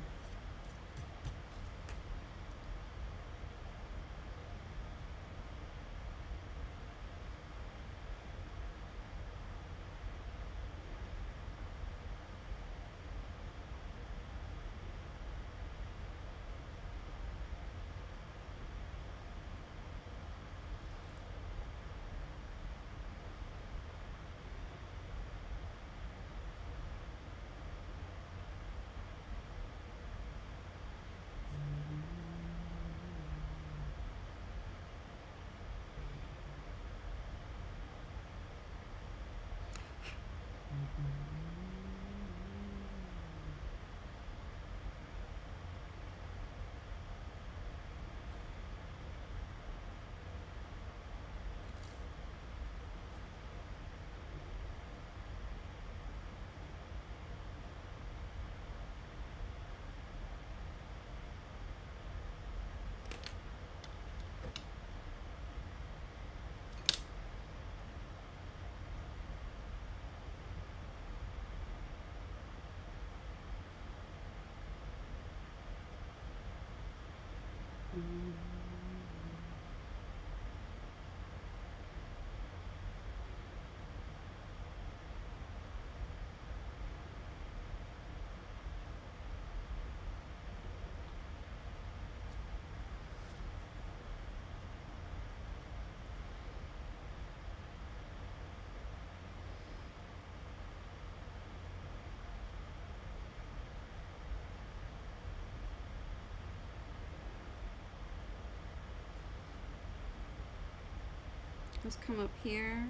Let's come up here.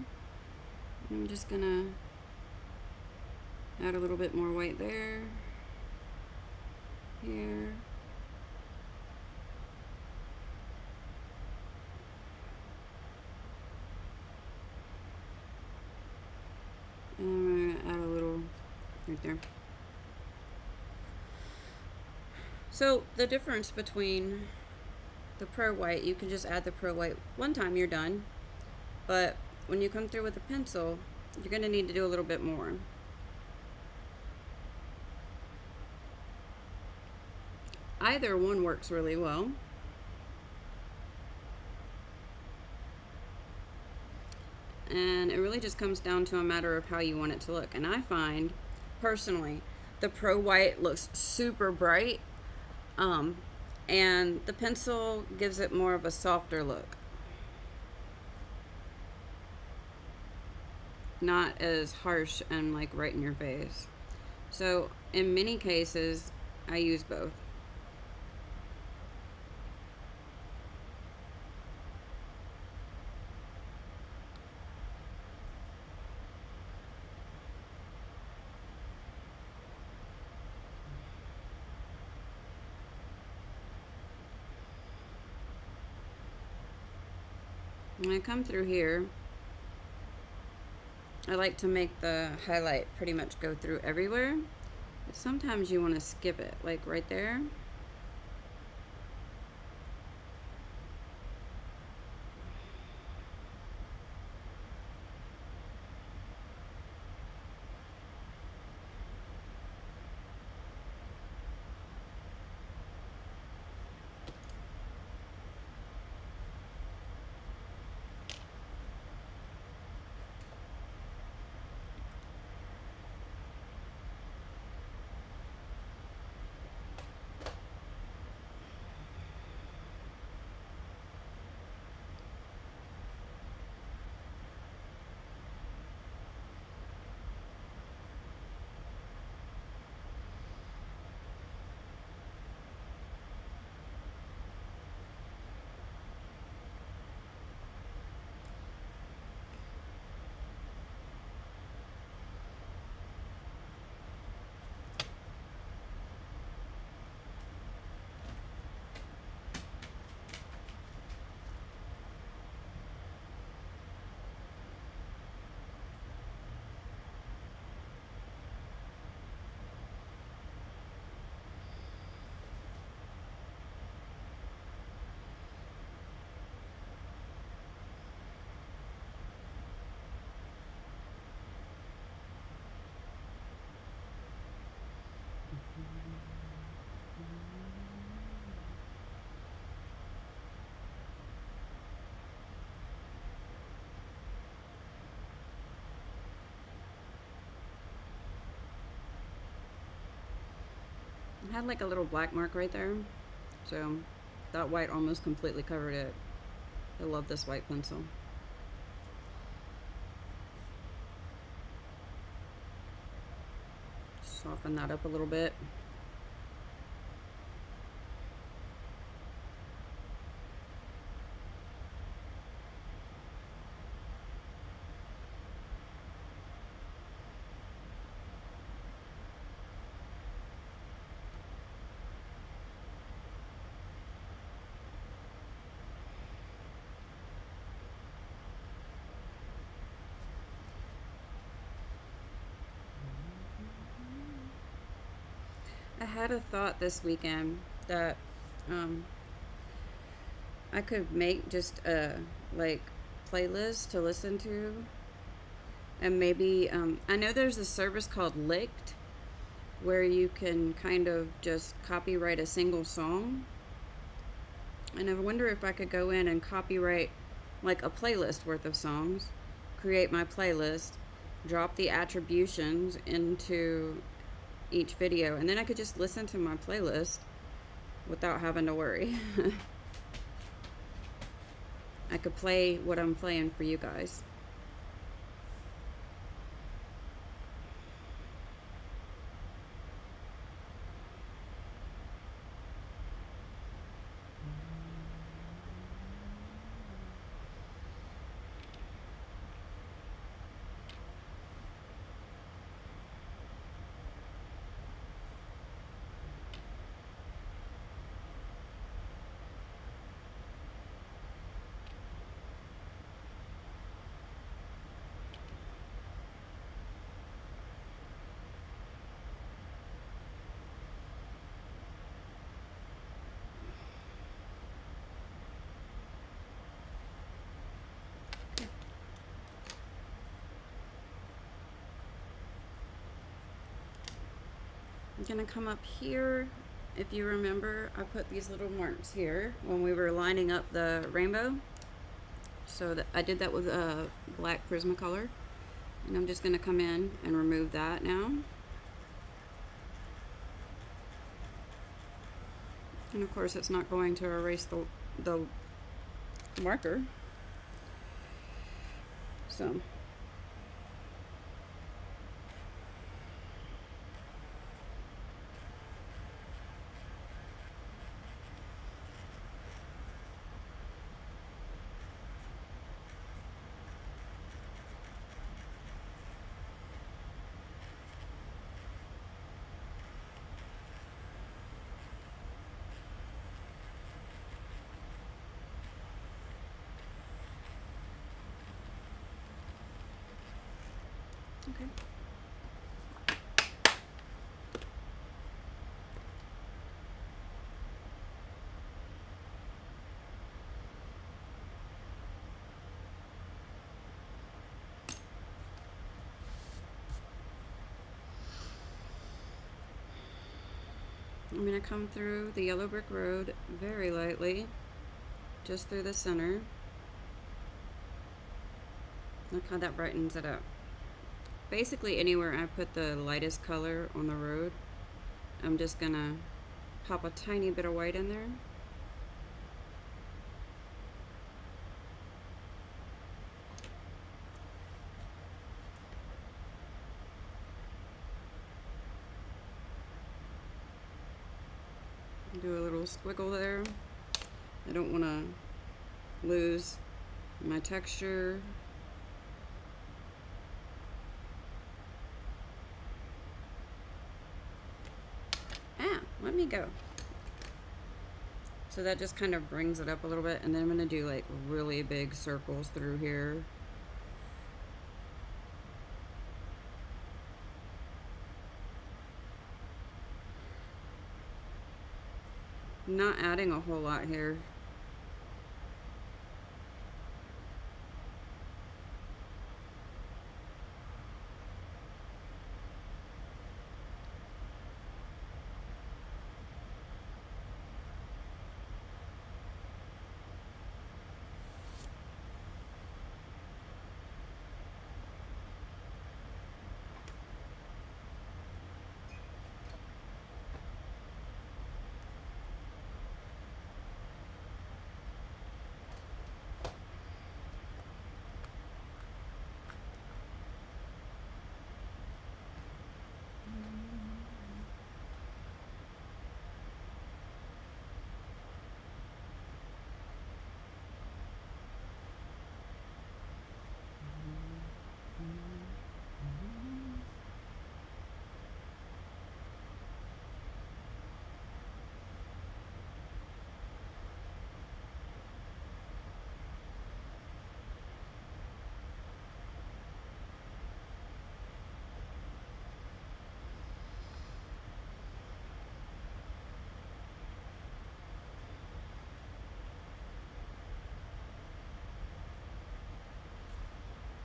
I'm just gonna add a little bit more white there, here. And I'm gonna add a little right there. So the difference between the Pro White, you can just add the Pro White one time, you're done. But when you come through with a pencil, you're going to need to do a little bit more. Either one works really well. And it really just comes down to a matter of how you want it to look. And I find, personally, the Pro White looks super bright, and the pencil gives it more of a softer look. Not as harsh and like right in your face. So in many cases, I use both. When I come through here, I like to make the highlight pretty much go through everywhere. But sometimes you want to skip it, like right there. I had like a little black mark right there, so that white almost completely covered it. I love this white pencil. Soften that up a little bit. I had a thought this weekend that I could make just a like playlist to listen to, and maybe I know there's a service called Licked where you can kind of just copyright a single song, and I wonder if I could go in and copyright like a playlist worth of songs, create my playlist, drop the attributions into each video, and then I could just listen to my playlist without having to worry. I could play what I'm playing for you guys. I'm gonna come up here. If you remember, I put these little marks here when we were lining up the rainbow. So that I did that with a black Prismacolor, and I'm just gonna come in and remove that now. And of course, it's not going to erase the marker. So Okay. I'm going to come through the yellow brick road very lightly, just through the center. Look how that brightens it up. Basically anywhere I put the lightest color on the road, I'm just going to pop a tiny bit of white in there. Do a little squiggle there. I don't want to lose my texture. Let me go. So that just kind of brings it up a little bit, and then I'm going to do like really big circles through here. Not adding a whole lot here.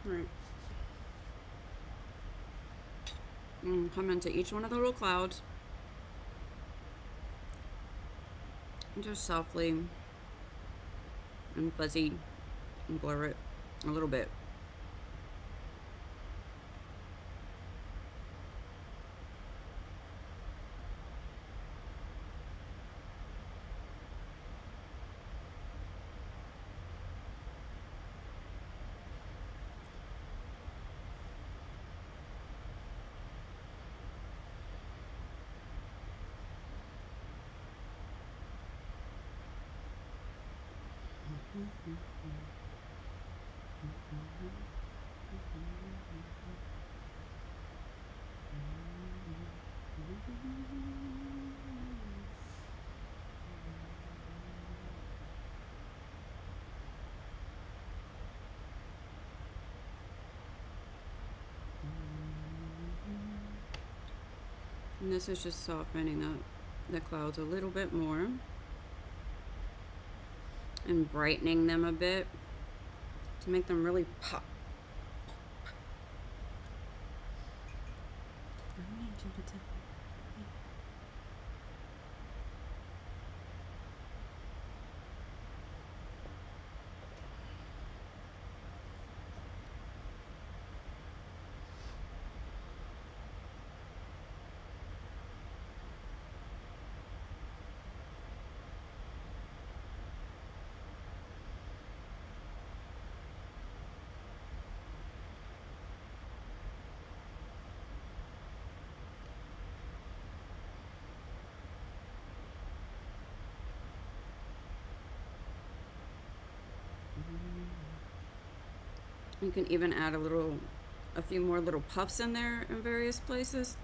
Right. Come into each one of the little clouds. And just softly and fuzzy and blur it a little bit. And this is just softening up the clouds a little bit more and brightening them a bit to make them really pop. I need you to tell me. You can even add a few more little puffs in there in various places.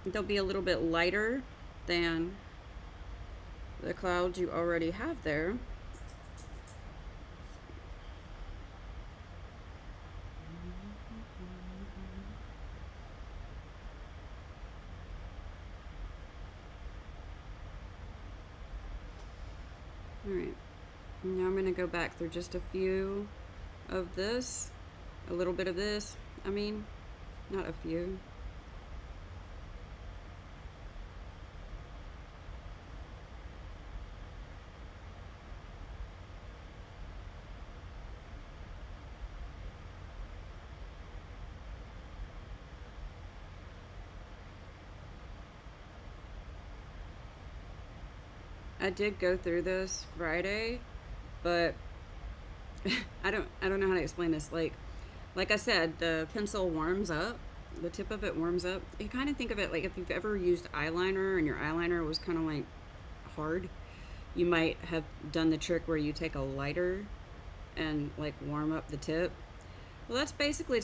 They'll be a little bit lighter than the clouds you already have there. Alright, now I'm going to go back through just a few of this, a little bit of this, I mean, not a few. I did go through this Friday, but I don't know how to explain this. Like I said, the pencil warms up. The tip of it warms up. You kind of think of it like if you've ever used eyeliner and your eyeliner was kind of like hard, you might have done the trick where you take a lighter and like warm up the tip. Well, that's basically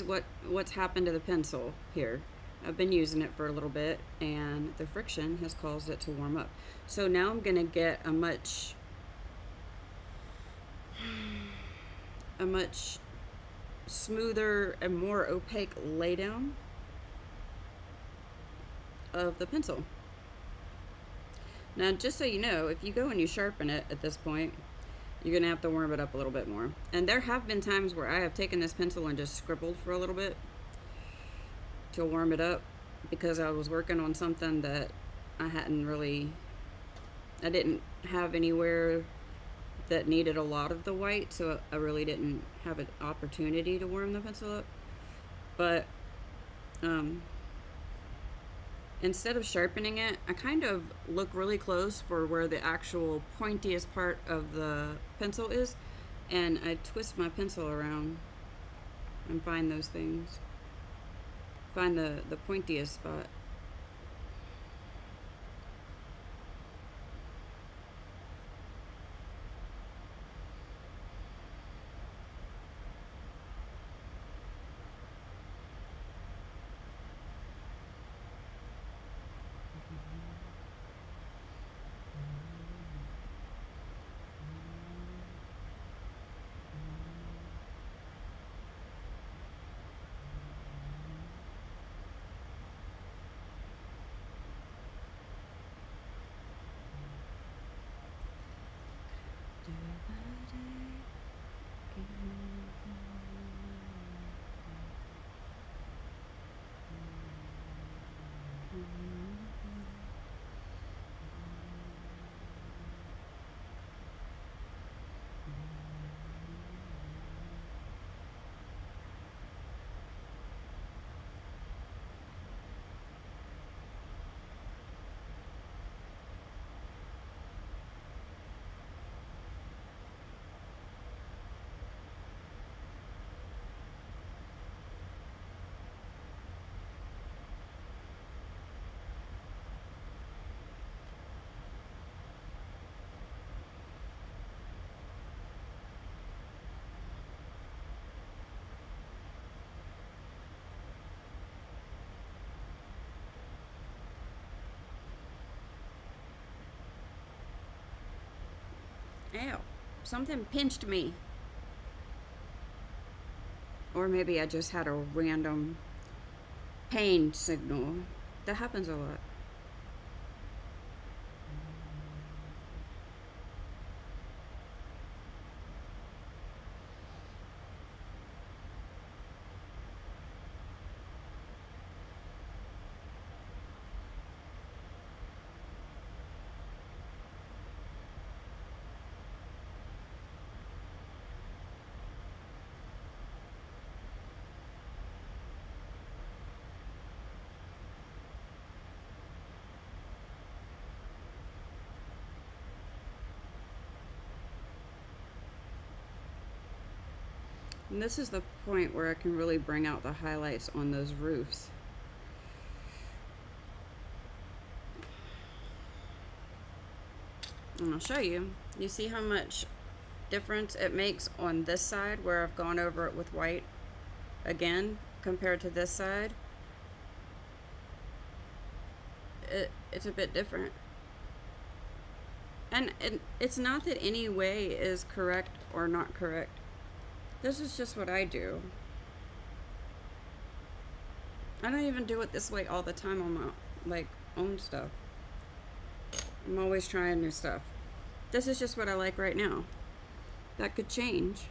what's happened to the pencil here. I've been using it for a little bit, and the friction has caused it to warm up. So now I'm gonna get a much smoother and more opaque laydown of the pencil. Now, just so you know, if you go and you sharpen it at this point, you're gonna have to warm it up a little bit more. And there have been times where I have taken this pencil and just scribbled for a little bit to warm it up because I was working on something that I didn't have anywhere that needed a lot of the white, so I really didn't have an opportunity to warm the pencil up. But instead of sharpening it, I kind of look really close for where the actual pointiest part of the pencil is, and I twist my pencil around and find those things. Find the pointiest spot. Ow, something pinched me. Or maybe I just had a random pain signal. That happens a lot. And this is the point where I can really bring out the highlights on those roofs. And I'll show you. You see how much difference it makes on this side where I've gone over it with white again compared to this side? It's a bit different. And it's not that any way is correct or not correct. This is just what I do. I don't even do it this way all the time on my own stuff. I'm always trying new stuff. This is just what I like right now. That could change.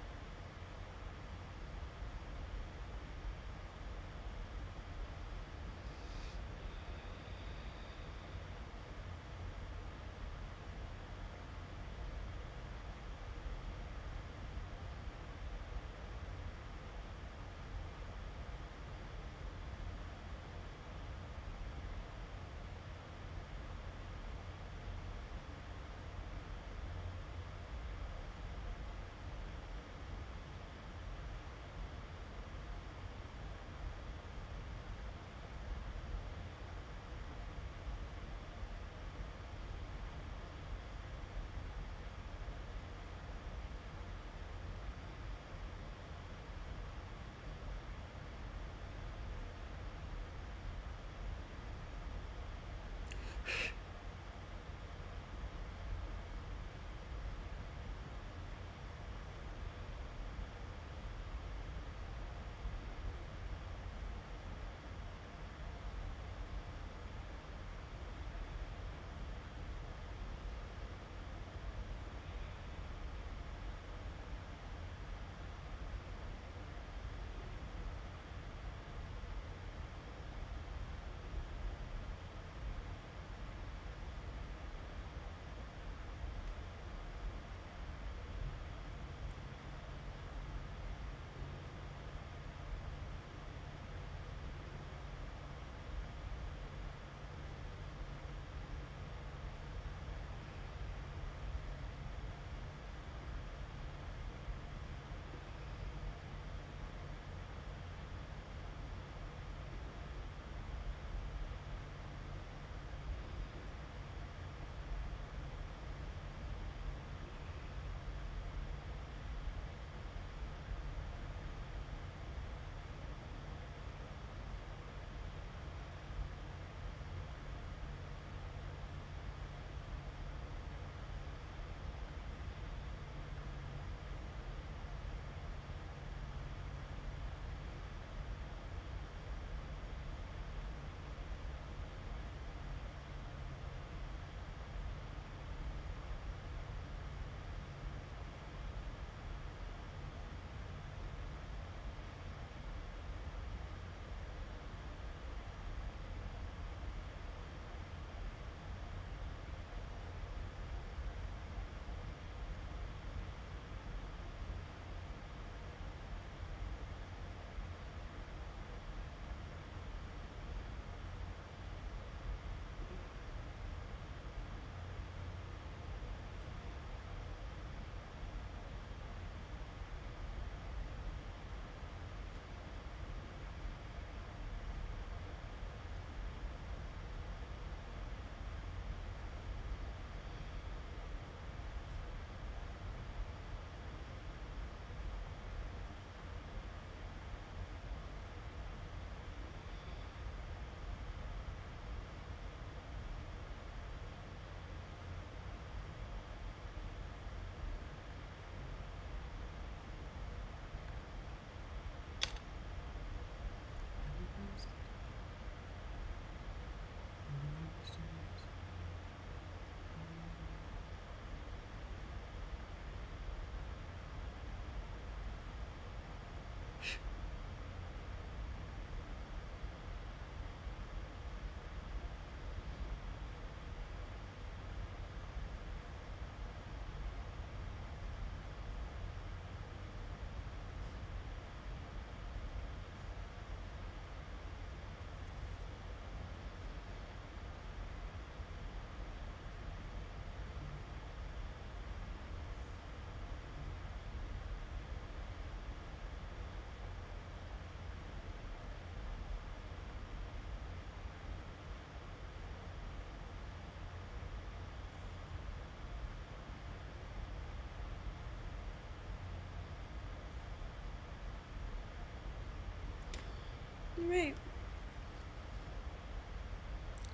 Right.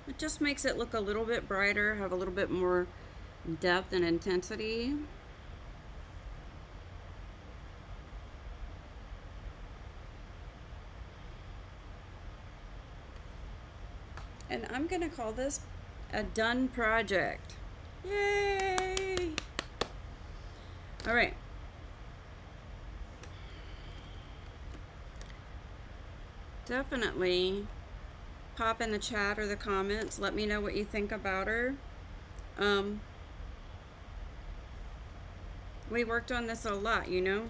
It just makes it look a little bit brighter, have a little bit more depth and intensity. And I'm gonna call this a done project. Yay! All right. Definitely pop in the chat or the comments. Let me know what you think about her. We worked on this a lot, you know.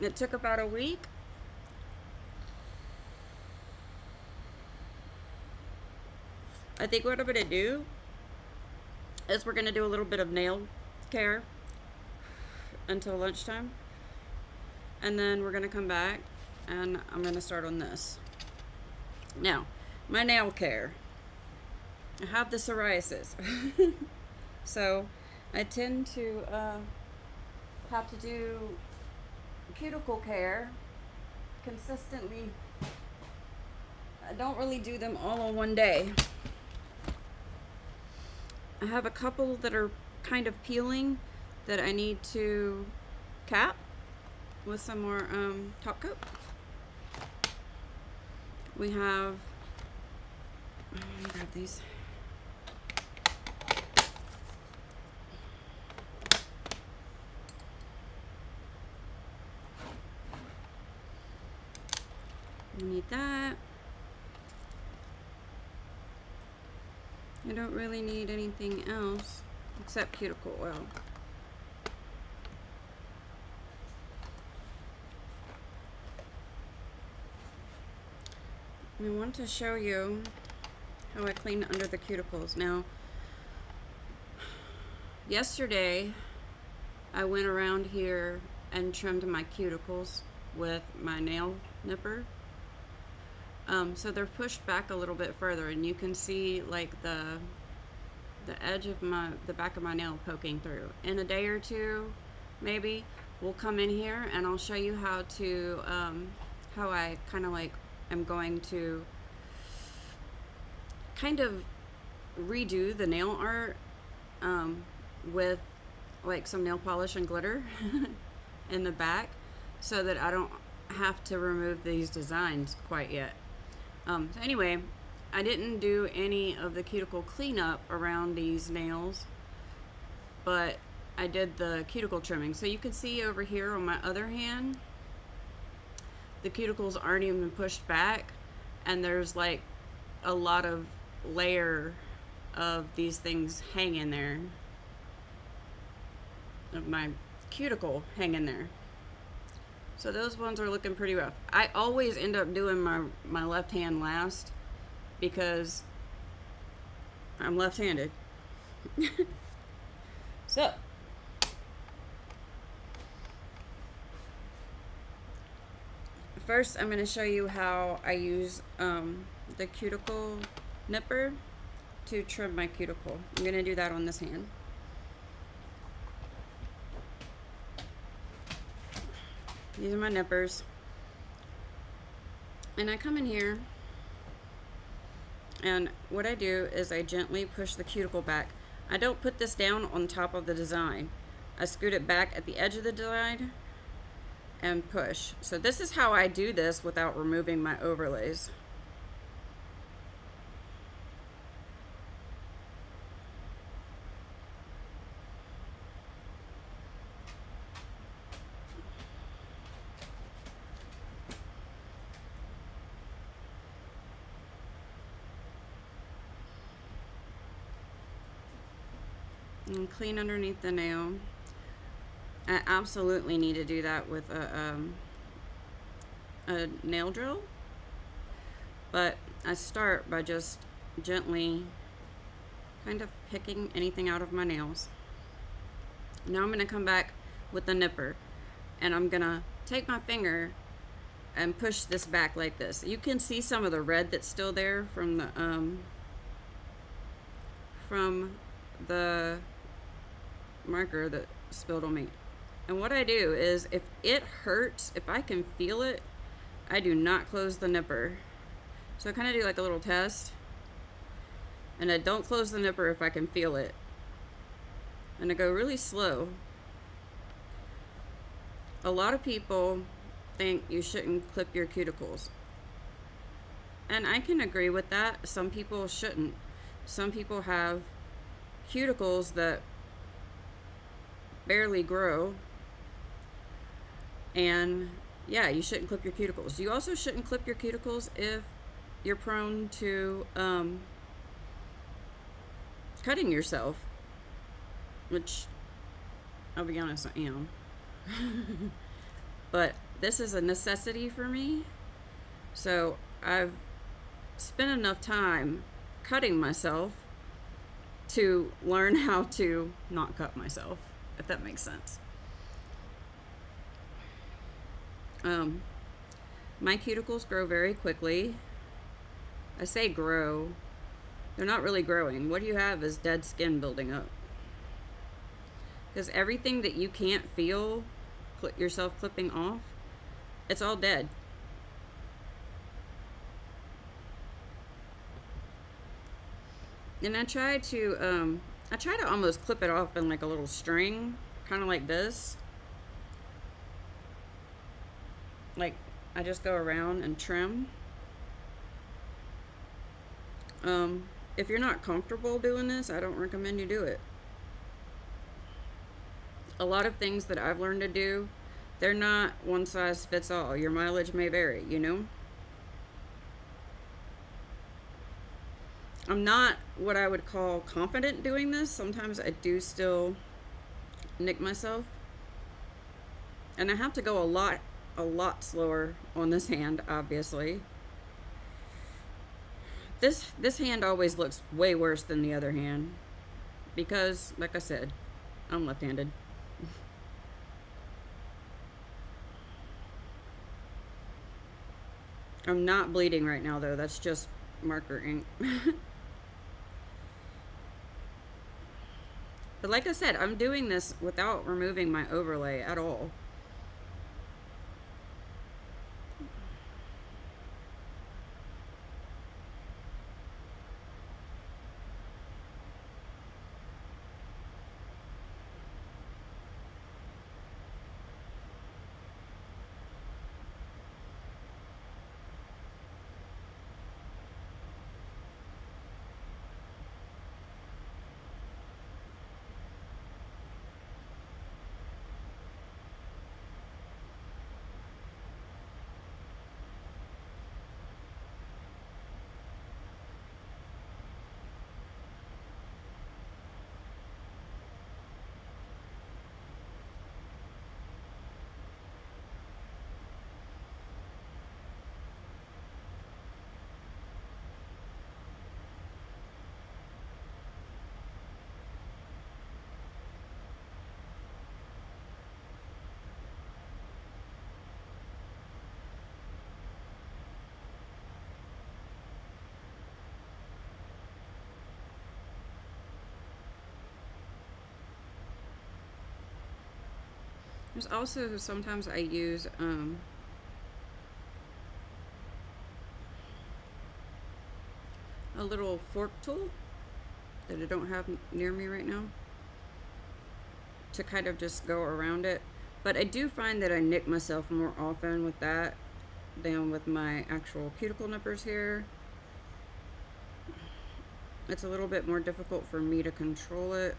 It took about a week. I think what I'm going to do is we're going to do a little bit of nail care until lunchtime. And then we're going to come back and I'm going to start on this. Now, my nail care. I have the psoriasis. So I tend to have to do cuticle care consistently. I don't really do them all in one day. I have a couple that are kind of peeling that I need to cap with some more top coat. We have, let me grab these. We need that. I don't really need anything else except cuticle oil. I want to show you how I clean under the cuticles. Now, yesterday I went around here and trimmed my cuticles with my nail nipper. So they're pushed back a little bit further, and you can see like the edge of the back of my nail poking through. In a day or two, maybe we'll come in here and I'll show you how to how I kind of like am going to kind of redo the nail art with like some nail polish and glitter in the back, so that I don't have to remove these designs quite yet. So anyway, I didn't do any of the cuticle cleanup around these nails, but I did the cuticle trimming. So you can see over here on my other hand, the cuticles aren't even pushed back, and there's like a lot of layer of these things hanging there, of my cuticle hanging there. So those ones are looking pretty rough. I always end up doing my left hand last because I'm left-handed. So first I'm going to show you how I use the cuticle nipper to trim my cuticle. I'm going to do that on this hand. These are my nippers. And I come in here, and what I do is I gently push the cuticle back. I don't put this down on top of the design. I scoot it back at the edge of the design and push. So this is how I do this without removing my overlays. And clean underneath the nail. I absolutely need to do that with a nail drill, but I start by just gently kind of picking anything out of my nails. Now I'm going to come back with the nipper, and I'm going to take my finger and push this back like this. You can see some of the red that's still there from the marker that spilled on me. And what I do is, if it hurts, if I can feel it, I do not close the nipper. So I kind of do like a little test, and I don't close the nipper if I can feel it, and I go really slow. A lot of people think you shouldn't clip your cuticles, and I can agree with that. Some people shouldn't. Some people have cuticles that barely grow. And yeah, you shouldn't clip your cuticles. You also shouldn't clip your cuticles if you're prone to cutting yourself, which I'll be honest, I am. But this is a necessity for me. So I've spent enough time cutting myself to learn how to not cut myself, if that makes sense. My cuticles grow very quickly. I say grow, they're not really growing. What you have is dead skin building up. Because everything that you can't feel yourself clipping off, it's all dead. And I try to almost clip it off in like a little string, kind of like this. Like, I just go around and trim. If you're not comfortable doing this, I don't recommend you do it. A lot of things that I've learned to do, they're not one size fits all. Your mileage may vary, you know? I'm not what I would call confident doing this. Sometimes I do still nick myself. And I have to go a lot slower on this hand, obviously. This hand always looks way worse than the other hand because, like I said, I'm left-handed. I'm not bleeding right now though, that's just marker ink. But like I said, I'm doing this without removing my overlay at all. There's also sometimes I use a little fork tool that I don't have near me right now to kind of just go around it. But I do find that I nick myself more often with that than with my actual cuticle nippers here. It's a little bit more difficult for me to control it.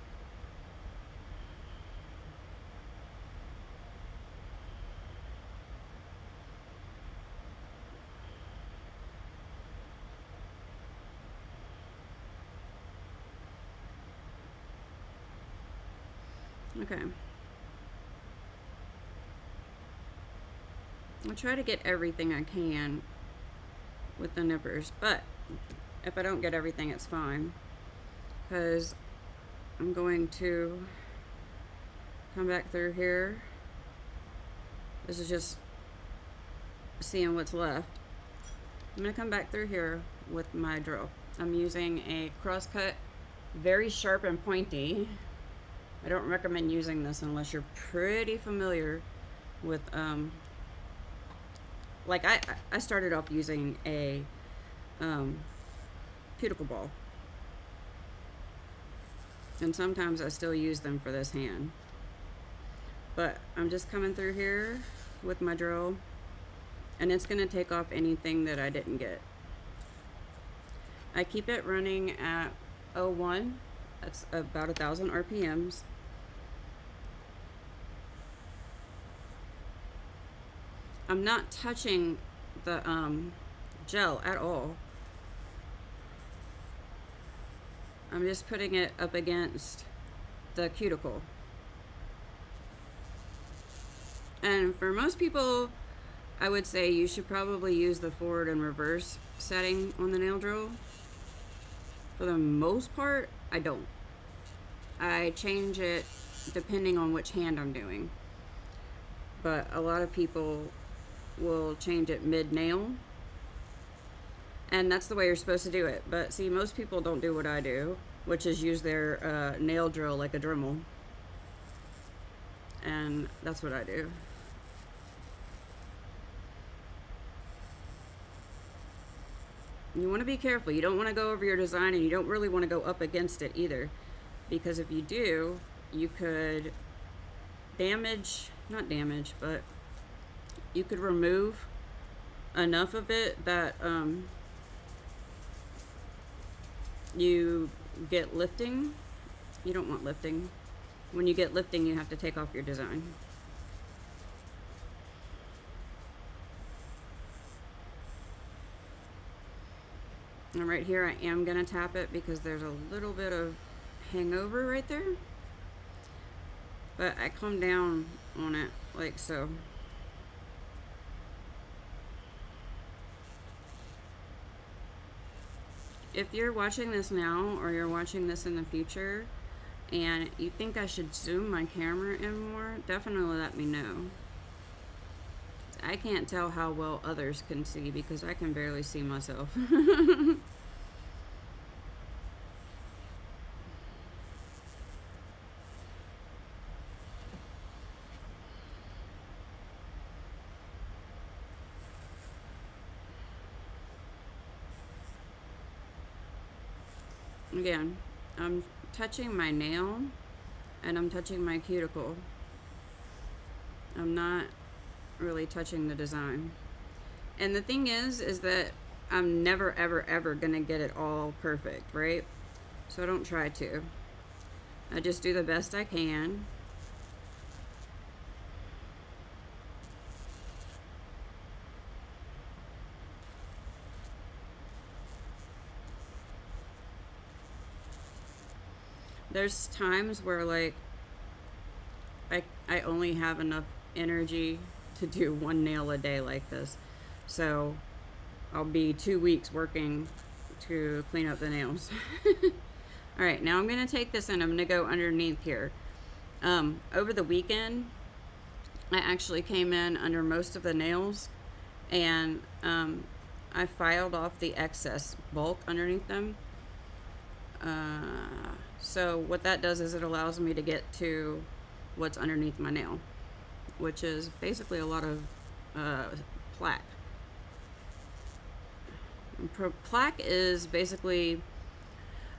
Okay. I'll try to get everything I can with the nippers, but if I don't get everything, it's fine, because I'm going to come back through here. This is just seeing what's left. I'm going to come back through here with my drill. I'm using a crosscut, very sharp and pointy. I don't recommend using this unless you're pretty familiar with, like I started off using a cuticle ball. And sometimes I still use them for this hand. But I'm just coming through here with my drill, and it's gonna take off anything that I didn't get. I keep it running at 01, that's about 1,000 RPMs. I'm not touching the gel at all. I'm just putting it up against the cuticle. And for most people, I would say you should probably use the forward and reverse setting on the nail drill. For the most part, I don't. I change it depending on which hand I'm doing. But a lot of people will change it mid-nail. And that's the way you're supposed to do it. But see, most people don't do what I do, which is use their nail drill like a Dremel. And that's what I do. You want to be careful. You don't want to go over your design, and you don't really want to go up against it either. Because if you do, you could not damage, but you could remove enough of it that you get lifting. You don't want lifting. When you get lifting, you have to take off your design. And right here, I am going to tap it because there's a little bit of hangover right there. But I come down on it like so. If you're watching this now or you're watching this in the future and you think I should zoom my camera in more, definitely let me know. I can't tell how well others can see because I can barely see myself. Again, I'm touching my nail and I'm touching my cuticle. I'm not really touching the design. And the thing is that I'm never ever gonna get it all perfect, right? So I don't try to. I just do the best I can. There's times where like I only have enough energy to do one nail a day like this. So I'll be 2 weeks working to clean up the nails. All right, now I'm gonna take this and I'm gonna go underneath here. Over the weekend, I actually came in under most of the nails and I filed off the excess bulk underneath them. So what that does is it allows me to get to what's underneath my nail, which is basically a lot of plaque. Plaque is basically,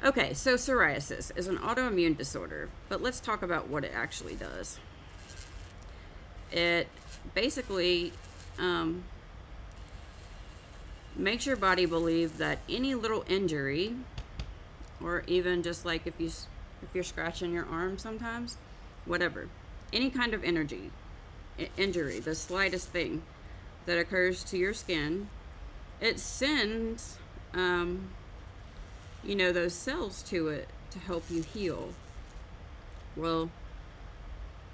okay, so psoriasis is an autoimmune disorder, but let's talk about what it actually does. It basically makes your body believe that any little injury, or even just like if you're scratching your arm sometimes, whatever, any kind of injury, the slightest thing that occurs to your skin, it sends those cells to it to help you heal. Well,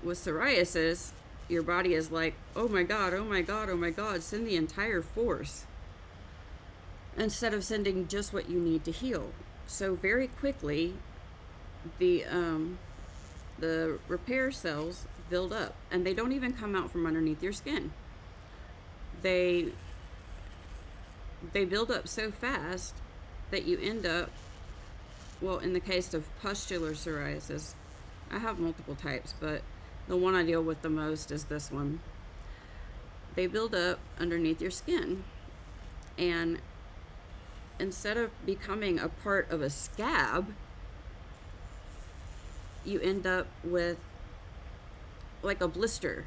with psoriasis, your body is like, oh my god, oh my god, oh my god, send the entire force instead of sending just what you need to heal. So very quickly, the repair cells build up, and they don't even come out from underneath your skin. They build up so fast that you end up, well, in the case of pustular psoriasis, I have multiple types, but the one I deal with the most is this one. They build up underneath your skin, and instead of becoming a part of a scab, you end up with like a blister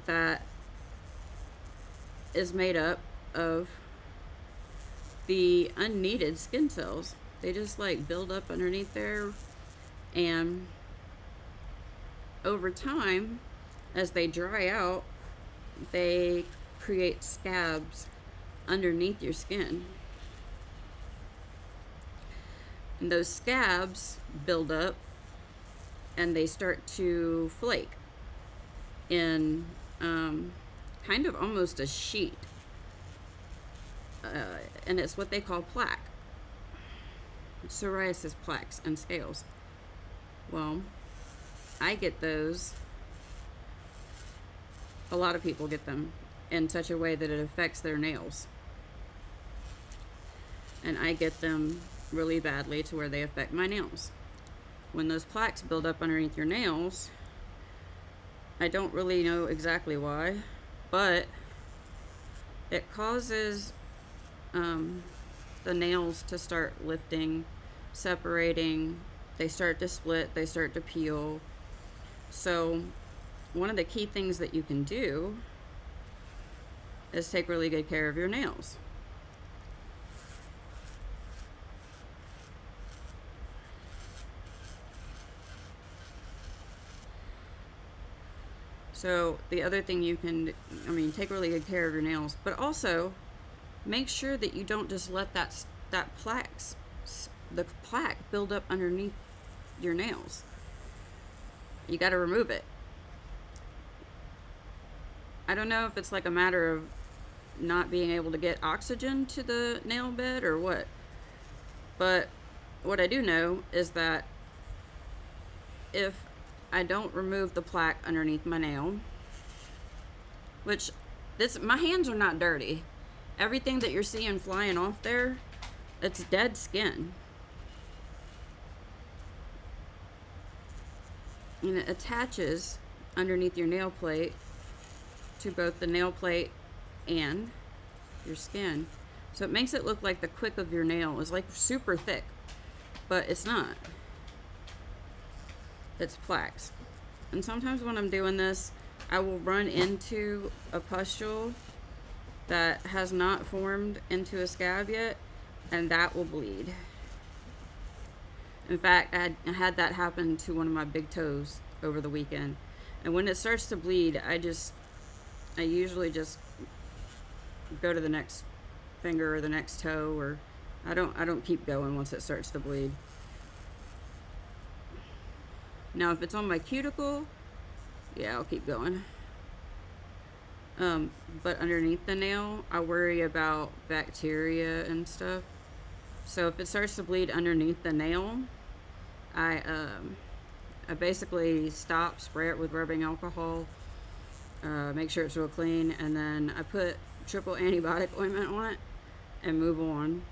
that is made up of the unneeded skin cells. They just like build up underneath there, and over time, as they dry out, they create scabs underneath your skin. And those scabs build up and they start to flake in kind of almost a sheet. And it's what they call plaque. Psoriasis plaques and scales. Well, I get those. A lot of people get them in such a way that it affects their nails. And I get them really badly to where they affect my nails. When those plaques build up underneath your nails, I don't really know exactly why, but it causes the nails to start lifting, separating, they start to split, they start to peel. So one of the key things that you can do is take really good care of your nails. So the other thing you can, take really good care of your nails, but also make sure that you don't just let the plaque build up underneath your nails. You got to remove it. I don't know if it's like a matter of not being able to get oxygen to the nail bed or what, but what I do know is that if I don't remove the plaque underneath my nail, which my hands are not dirty. Everything that you're seeing flying off there, it's dead skin. And it attaches underneath your nail plate to both the nail plate and your skin. So it makes it look like the quick of your nail is like super thick, but it's not. It's plaques. And sometimes when I'm doing this, I will run into a pustule that has not formed into a scab yet, and that will bleed. In fact, I had that happen to one of my big toes over the weekend. And when it starts to bleed, I usually just go to the next finger or the next toe, or I don't keep going once it starts to bleed. Now, if it's on my cuticle, yeah, I'll keep going. But underneath the nail, I worry about bacteria and stuff. So if it starts to bleed underneath the nail, I basically stop, spray it with rubbing alcohol, make sure it's real clean, and then I put triple antibiotic ointment on it and move on.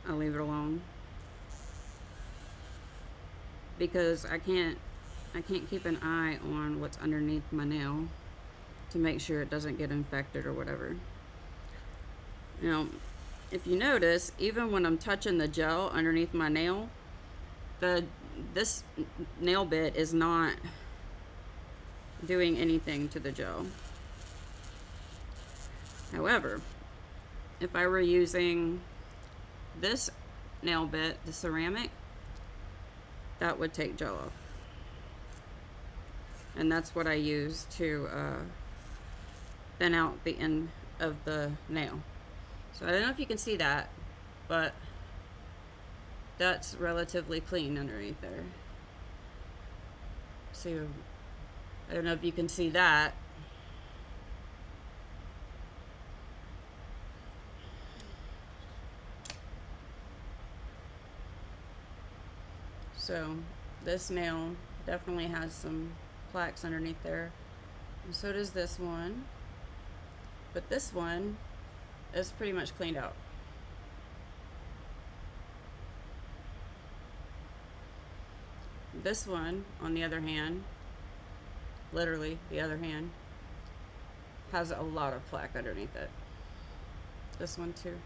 I leave it alone because I can't keep an eye on what's underneath my nail to make sure it doesn't get infected or whatever. Now, if you notice, even when I'm touching the gel underneath my nail, this nail bit is not doing anything to the gel. However, if I were using this nail bit, the ceramic, that would take gel off. And that's what I use to thin out the end of the nail. So I don't know if you can see that, but that's relatively clean underneath there. So I don't know if you can see that. So this nail definitely has some plaques underneath there, and so does this one, but this one is pretty much cleaned out. This one, on the other hand, literally the other hand, has a lot of plaque underneath it. This one too.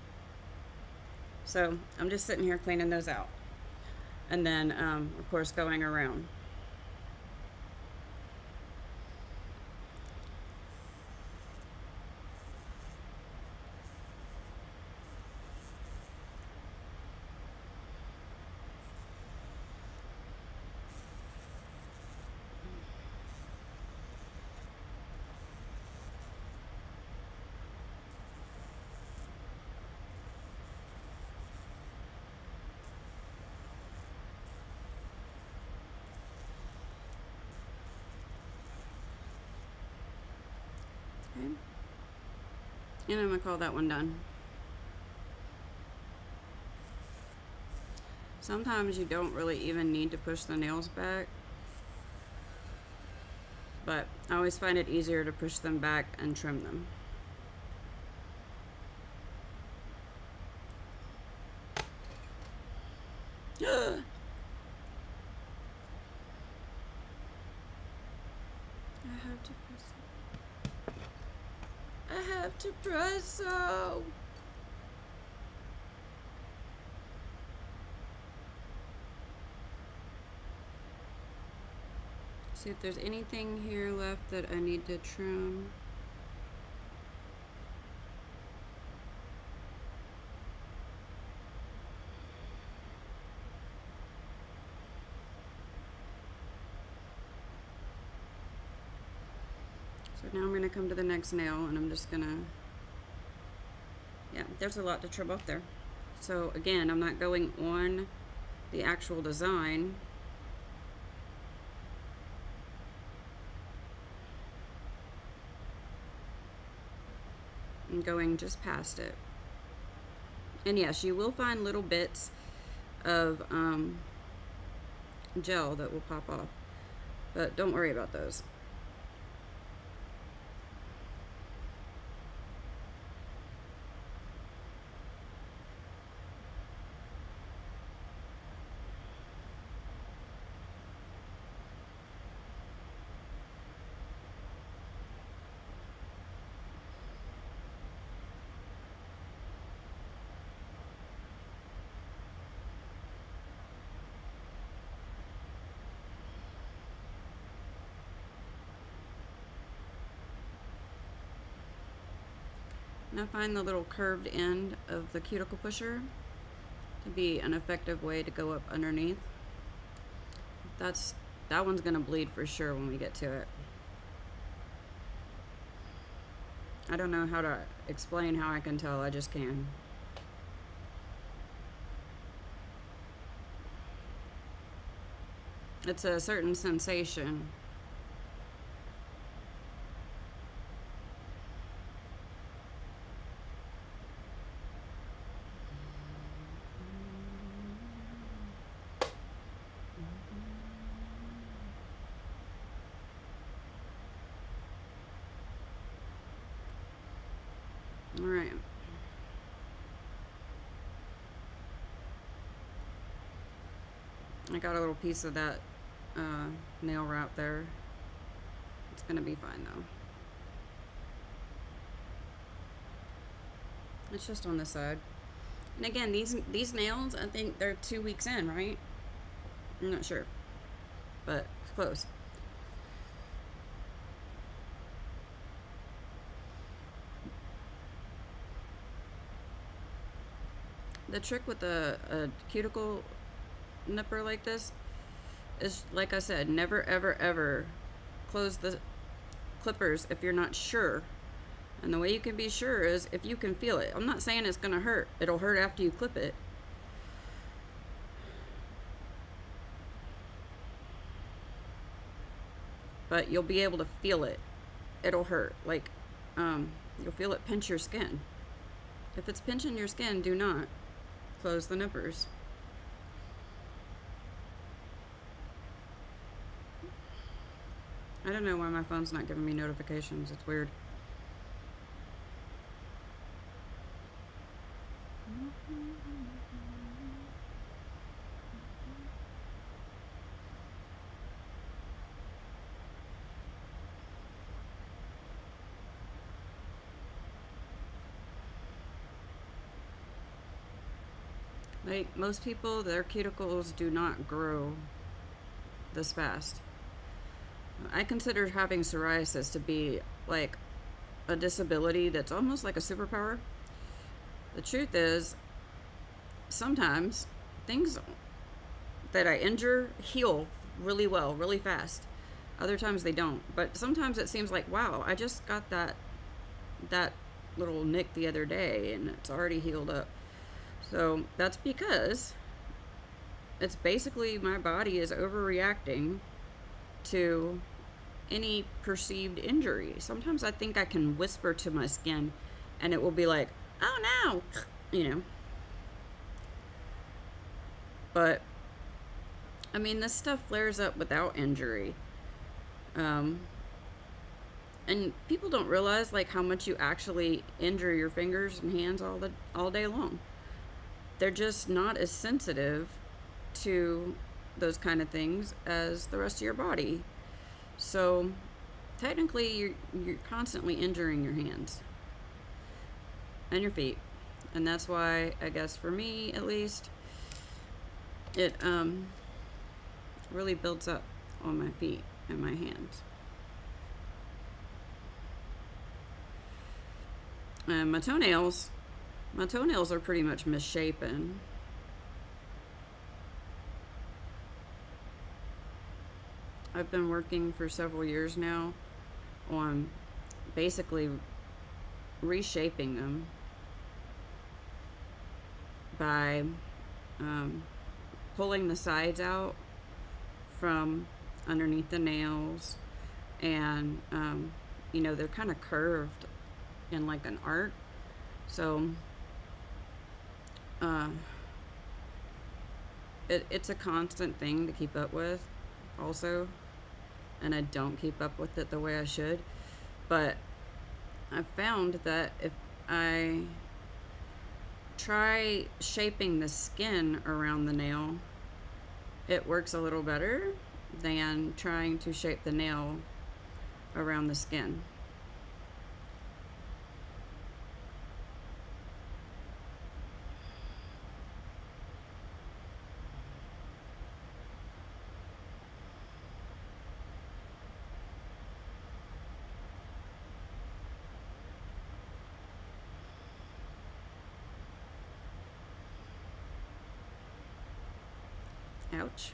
So I'm just sitting here cleaning those out, and then of course going around. Okay. And I'm going to call that one done. Sometimes you don't really even need to push the nails back, but I always find it easier to push them back and trim them. I have to press so. See if there's anything here left that I need to trim. So now I'm going to come to the next nail, and I'm just going to, yeah, there's a lot to trim off there. So again, I'm not going on the actual design. I'm going just past it. And yes, you will find little bits of gel that will pop off, but don't worry about those. And I find the little curved end of the cuticle pusher to be an effective way to go up underneath. That one's gonna bleed for sure when we get to it. I don't know how to explain how I can tell, I just can. It's a certain sensation. All right. I got a little piece of that nail wrap there. It's gonna be fine though. It's just on this side. And again, these nails, I think they're 2 weeks in, right? I'm not sure, but it's close. The trick with a cuticle nipper like this is, like I said, never ever ever close the clippers if you're not sure. And the way you can be sure is if you can feel it. I'm not saying it's gonna hurt. It'll hurt after you clip it. But you'll be able to feel it. It'll hurt. Like, you'll feel it pinch your skin. If it's pinching your skin, do not close the nippers. I don't know why my phone's not giving me notifications. It's weird. Like, most people, their cuticles do not grow this fast. I consider having psoriasis to be like a disability that's almost like a superpower. The truth is, sometimes things that I injure heal really well, really fast. Other times they don't. But sometimes it seems like, wow, I just got that little nick the other day and it's already healed up. So that's because it's basically my body is overreacting to any perceived injury. Sometimes I think I can whisper to my skin and it will be like, oh no, you know. But, I mean, this stuff flares up without injury. And people don't realize like how much you actually injure your fingers and hands all day long. They're just not as sensitive to those kind of things as the rest of your body. So technically you're constantly injuring your hands and your feet. And that's why, I guess for me at least, it really builds up on my feet and my hands. And my toenails are pretty much misshapen. I've been working for several years now on basically reshaping them by pulling the sides out from underneath the nails, and you know, they're kind of curved in like an arc, so it's a constant thing to keep up with also, and I don't keep up with it the way I should. But I found that if I try shaping the skin around the nail, it works a little better than trying to shape the nail around the skin. Ouch.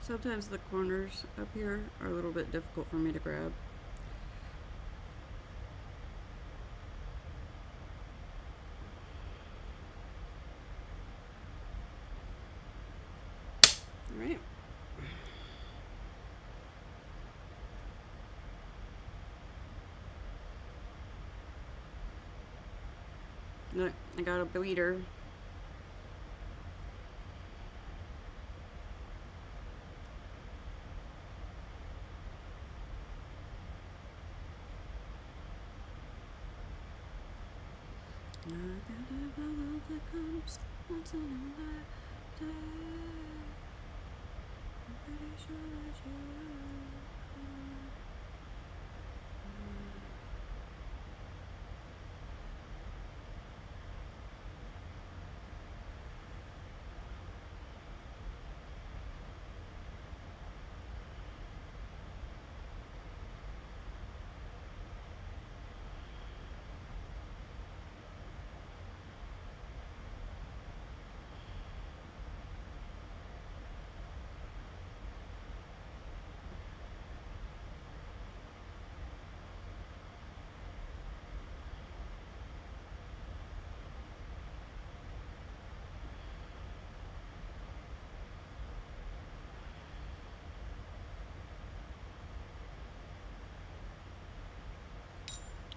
Sometimes the corners up here are a little bit difficult for me to grab. All right. Look, I got a bleeder. Once in a lifetime. I'm pretty sure that you are.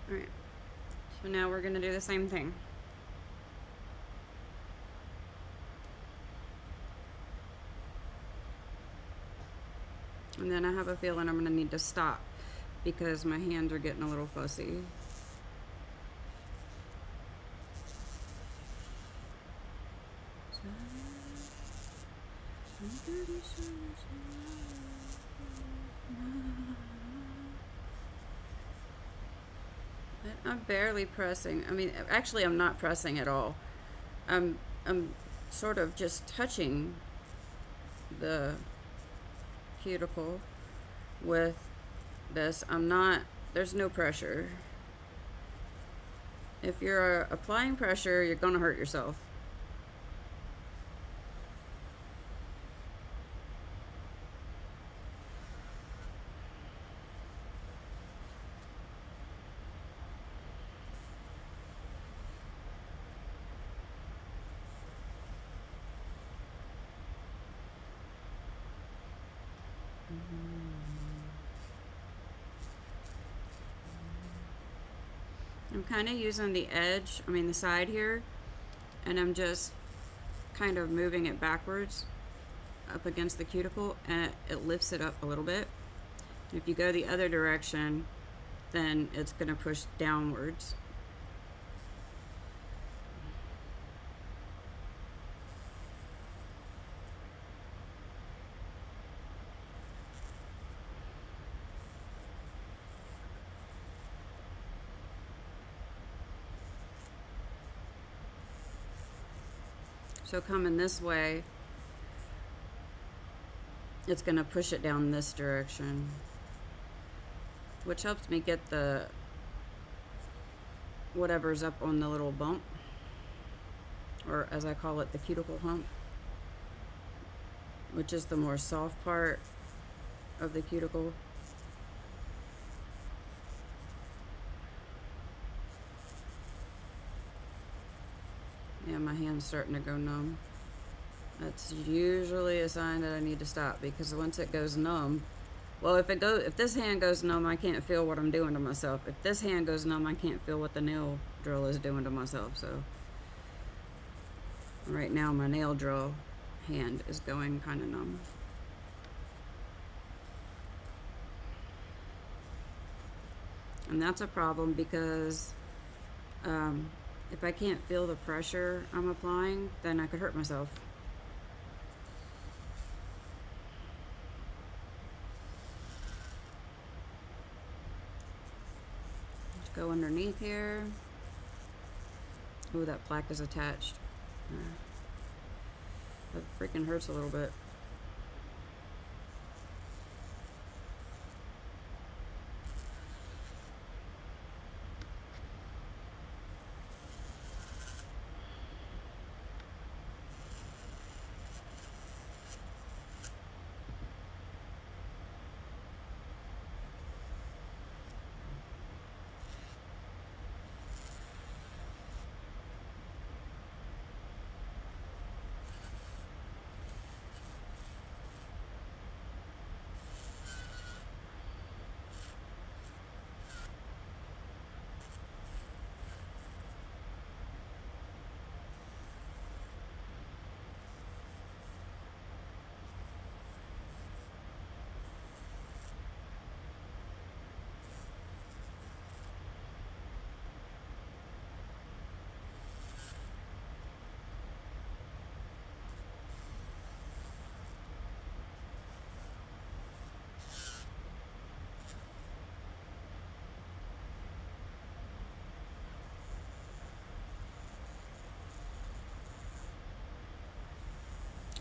Alright, so now we're going to do the same thing. And then I have a feeling I'm going to need to stop because my hands are getting a little fussy. I'm barely pressing. I mean, actually, I'm not pressing at all. I'm sort of just touching the cuticle with this. I'm not. There's no pressure. If you're applying pressure, you're gonna hurt yourself. I'm kind of using the edge, I mean the side here, and I'm just kind of moving it backwards up against the cuticle, and it lifts it up a little bit. If you go the other direction, then it's going to push downwards. So coming this way, it's going to push it down this direction, which helps me get the whatever's up on the little bump, or as I call it, the cuticle hump, which is the more soft part of the cuticle. Yeah, my hand's starting to go numb. That's usually a sign that I need to stop, because once it goes numb, well, if this hand goes numb, I can't feel what I'm doing to myself. If this hand goes numb, I can't feel what the nail drill is doing to myself. So right now my nail drill hand is going kind of numb. And that's a problem because if I can't feel the pressure I'm applying, then I could hurt myself. Just go underneath here. Ooh, that plaque is attached. That freaking hurts a little bit.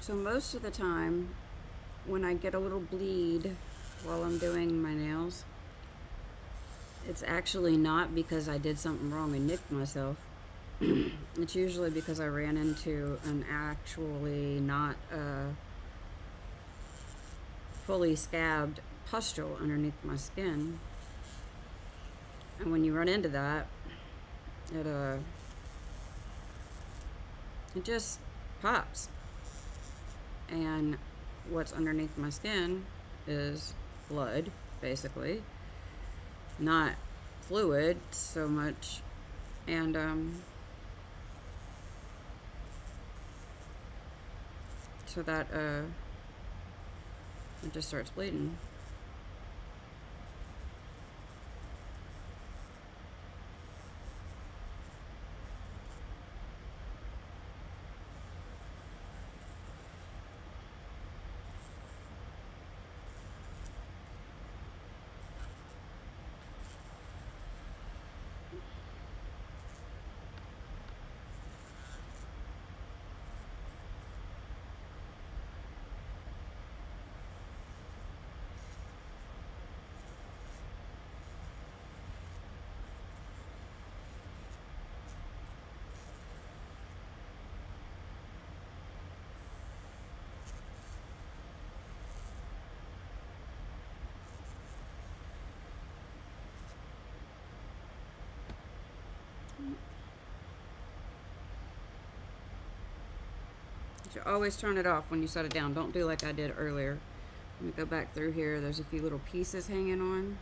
So most of the time when I get a little bleed while I'm doing my nails, it's actually not because I did something wrong and nicked myself. It's usually because I ran into an actually not fully scabbed pustule underneath my skin. And when you run into that, it just pops. And what's underneath my skin is blood, basically, not fluid so much. And so that it just starts bleeding. You should always turn it off when you set it down. Don't do like I did earlier. Let me go back through here. There's a few little pieces hanging on.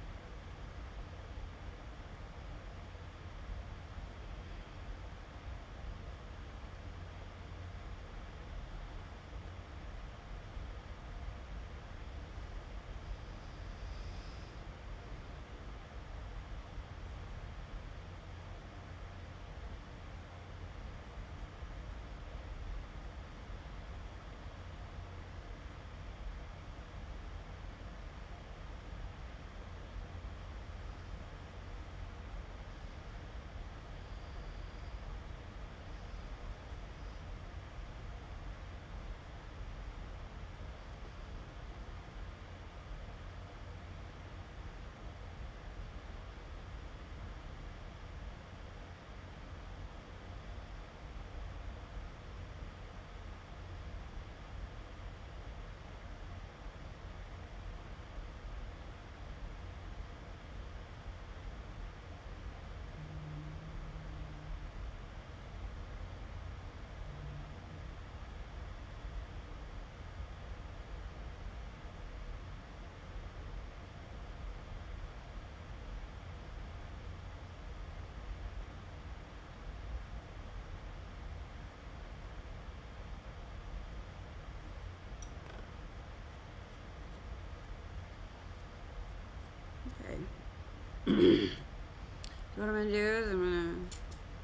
Okay. So what I'm going to do is I'm going to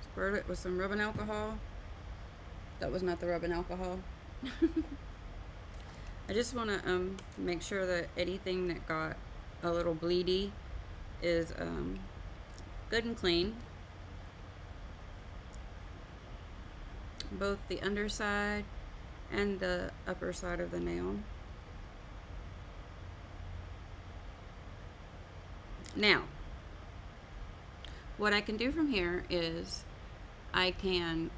squirt it with some rubbing alcohol. That was not the rubbing alcohol. I just want to make sure that anything that got a little bleedy is good and clean. Both the underside and the upper side of the nail. Now, what I can do from here is I can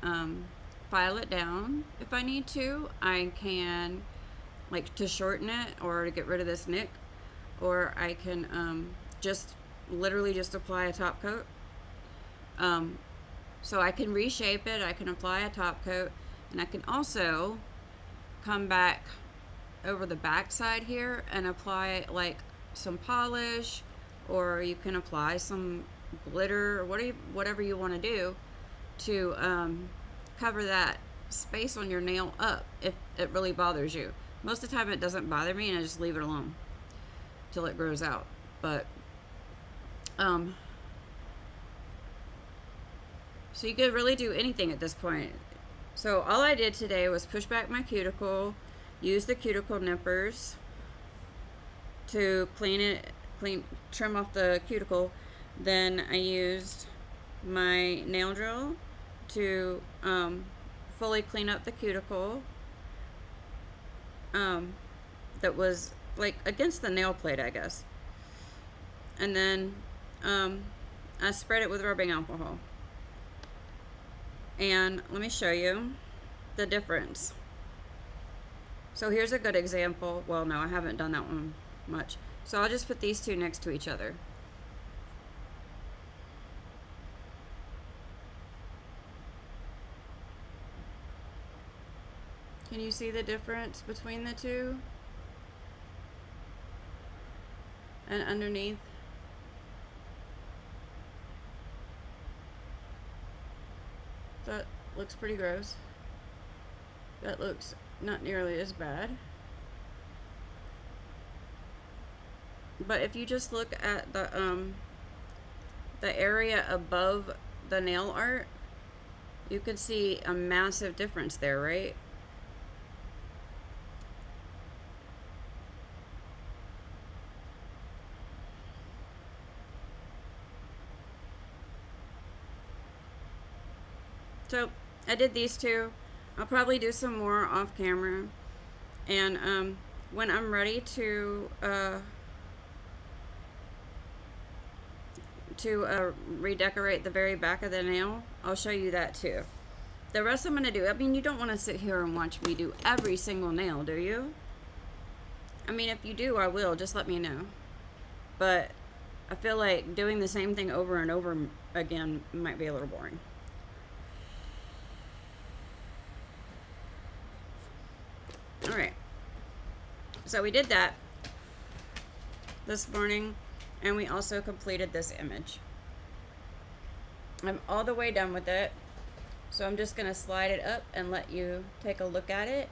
file it down if I need to. I can, like, to shorten it or to get rid of this nick, or I can just literally just apply a top coat. So I can reshape it, I can apply a top coat, and I can also come back over the back side here and apply like some polish, or you can apply some glitter, or whatever you want to do to cover that space on your nail up if it really bothers you. Most of the time it doesn't bother me, and I just leave it alone till it grows out. But so you could really do anything at this point. So all I did today was push back my cuticle, use the cuticle nippers to trim off the cuticle. Then I used my nail drill to fully clean up the cuticle. that was like against the nail plate, I guess. And then I spread it with rubbing alcohol. And let me show you the difference. So here's a good example. Well, no, I haven't done that one much. So I'll just put these two next to each other. Can you see the difference between the two? And underneath? That looks pretty gross. That looks not nearly as bad. But if you just look at the area above the nail art, you could see a massive difference there, right? So I did these two. I'll probably do some more off camera. And when I'm ready to redecorate the very back of the nail, I'll show you that too. The rest I'm going to do, I mean, you don't want to sit here and watch me do every single nail, do you? I mean, if you do, I will. Just let me know. But I feel like doing the same thing over and over again might be a little boring. Alright, so we did that this morning, and we also completed this image. I'm all the way done with it, so I'm just going to slide it up and let you take a look at it.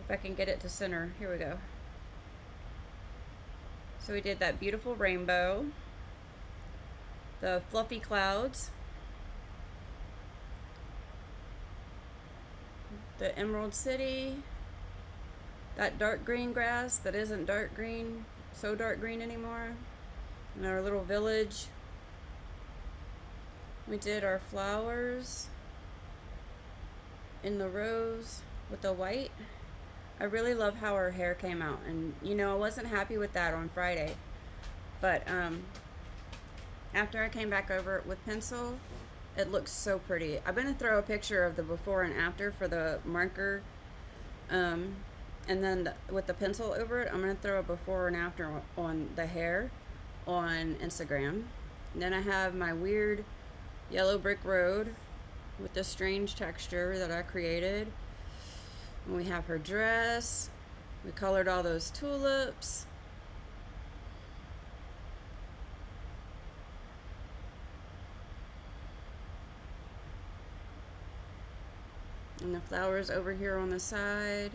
If I can get it to center. Here we go. So we did that beautiful rainbow, the fluffy clouds, the Emerald City, that dark green grass that isn't dark green, so dark green anymore, and our little village. We did our flowers in the rose with the white. I really love how her hair came out, and you know, I wasn't happy with that on Friday, but after I came back over it with pencil, it looks so pretty. I'm going to throw a picture of the before and after for the marker, and then with the pencil over it, I'm going to throw a before and after on the hair on Instagram. And then I have my weird yellow brick road with the strange texture that I created. And we have her dress. We colored all those tulips. And the flowers over here on the side.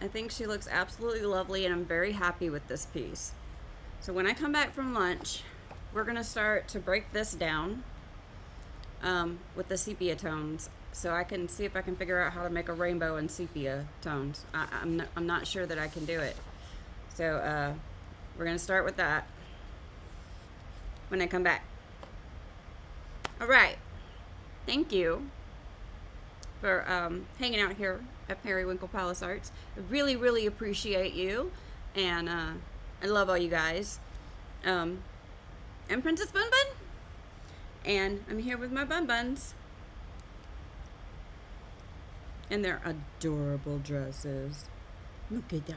I think she looks absolutely lovely, and I'm very happy with this piece. So when I come back from lunch, we're going to start to break this down with the sepia tones, so I can see if I can figure out how to make a rainbow in sepia tones. I'm not sure that I can do it. So we're going to start with that when I come back. All right. Thank you for hanging out here at Periwinkle Palace Arts. I really, really appreciate you, and I love all you guys. I'm Princess Bun Bun, and I'm here with my Bun Buns, and they're adorable dresses. Look at that.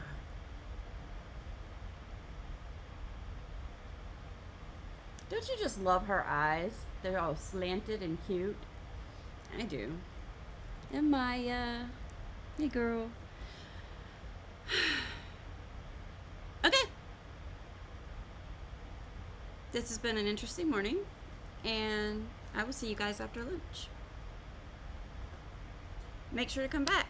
Don't you just love her eyes? They're all slanted and cute. I do. And Maya. Hey, girl. Okay. This has been an interesting morning, and I will see you guys after lunch. Make sure to come back.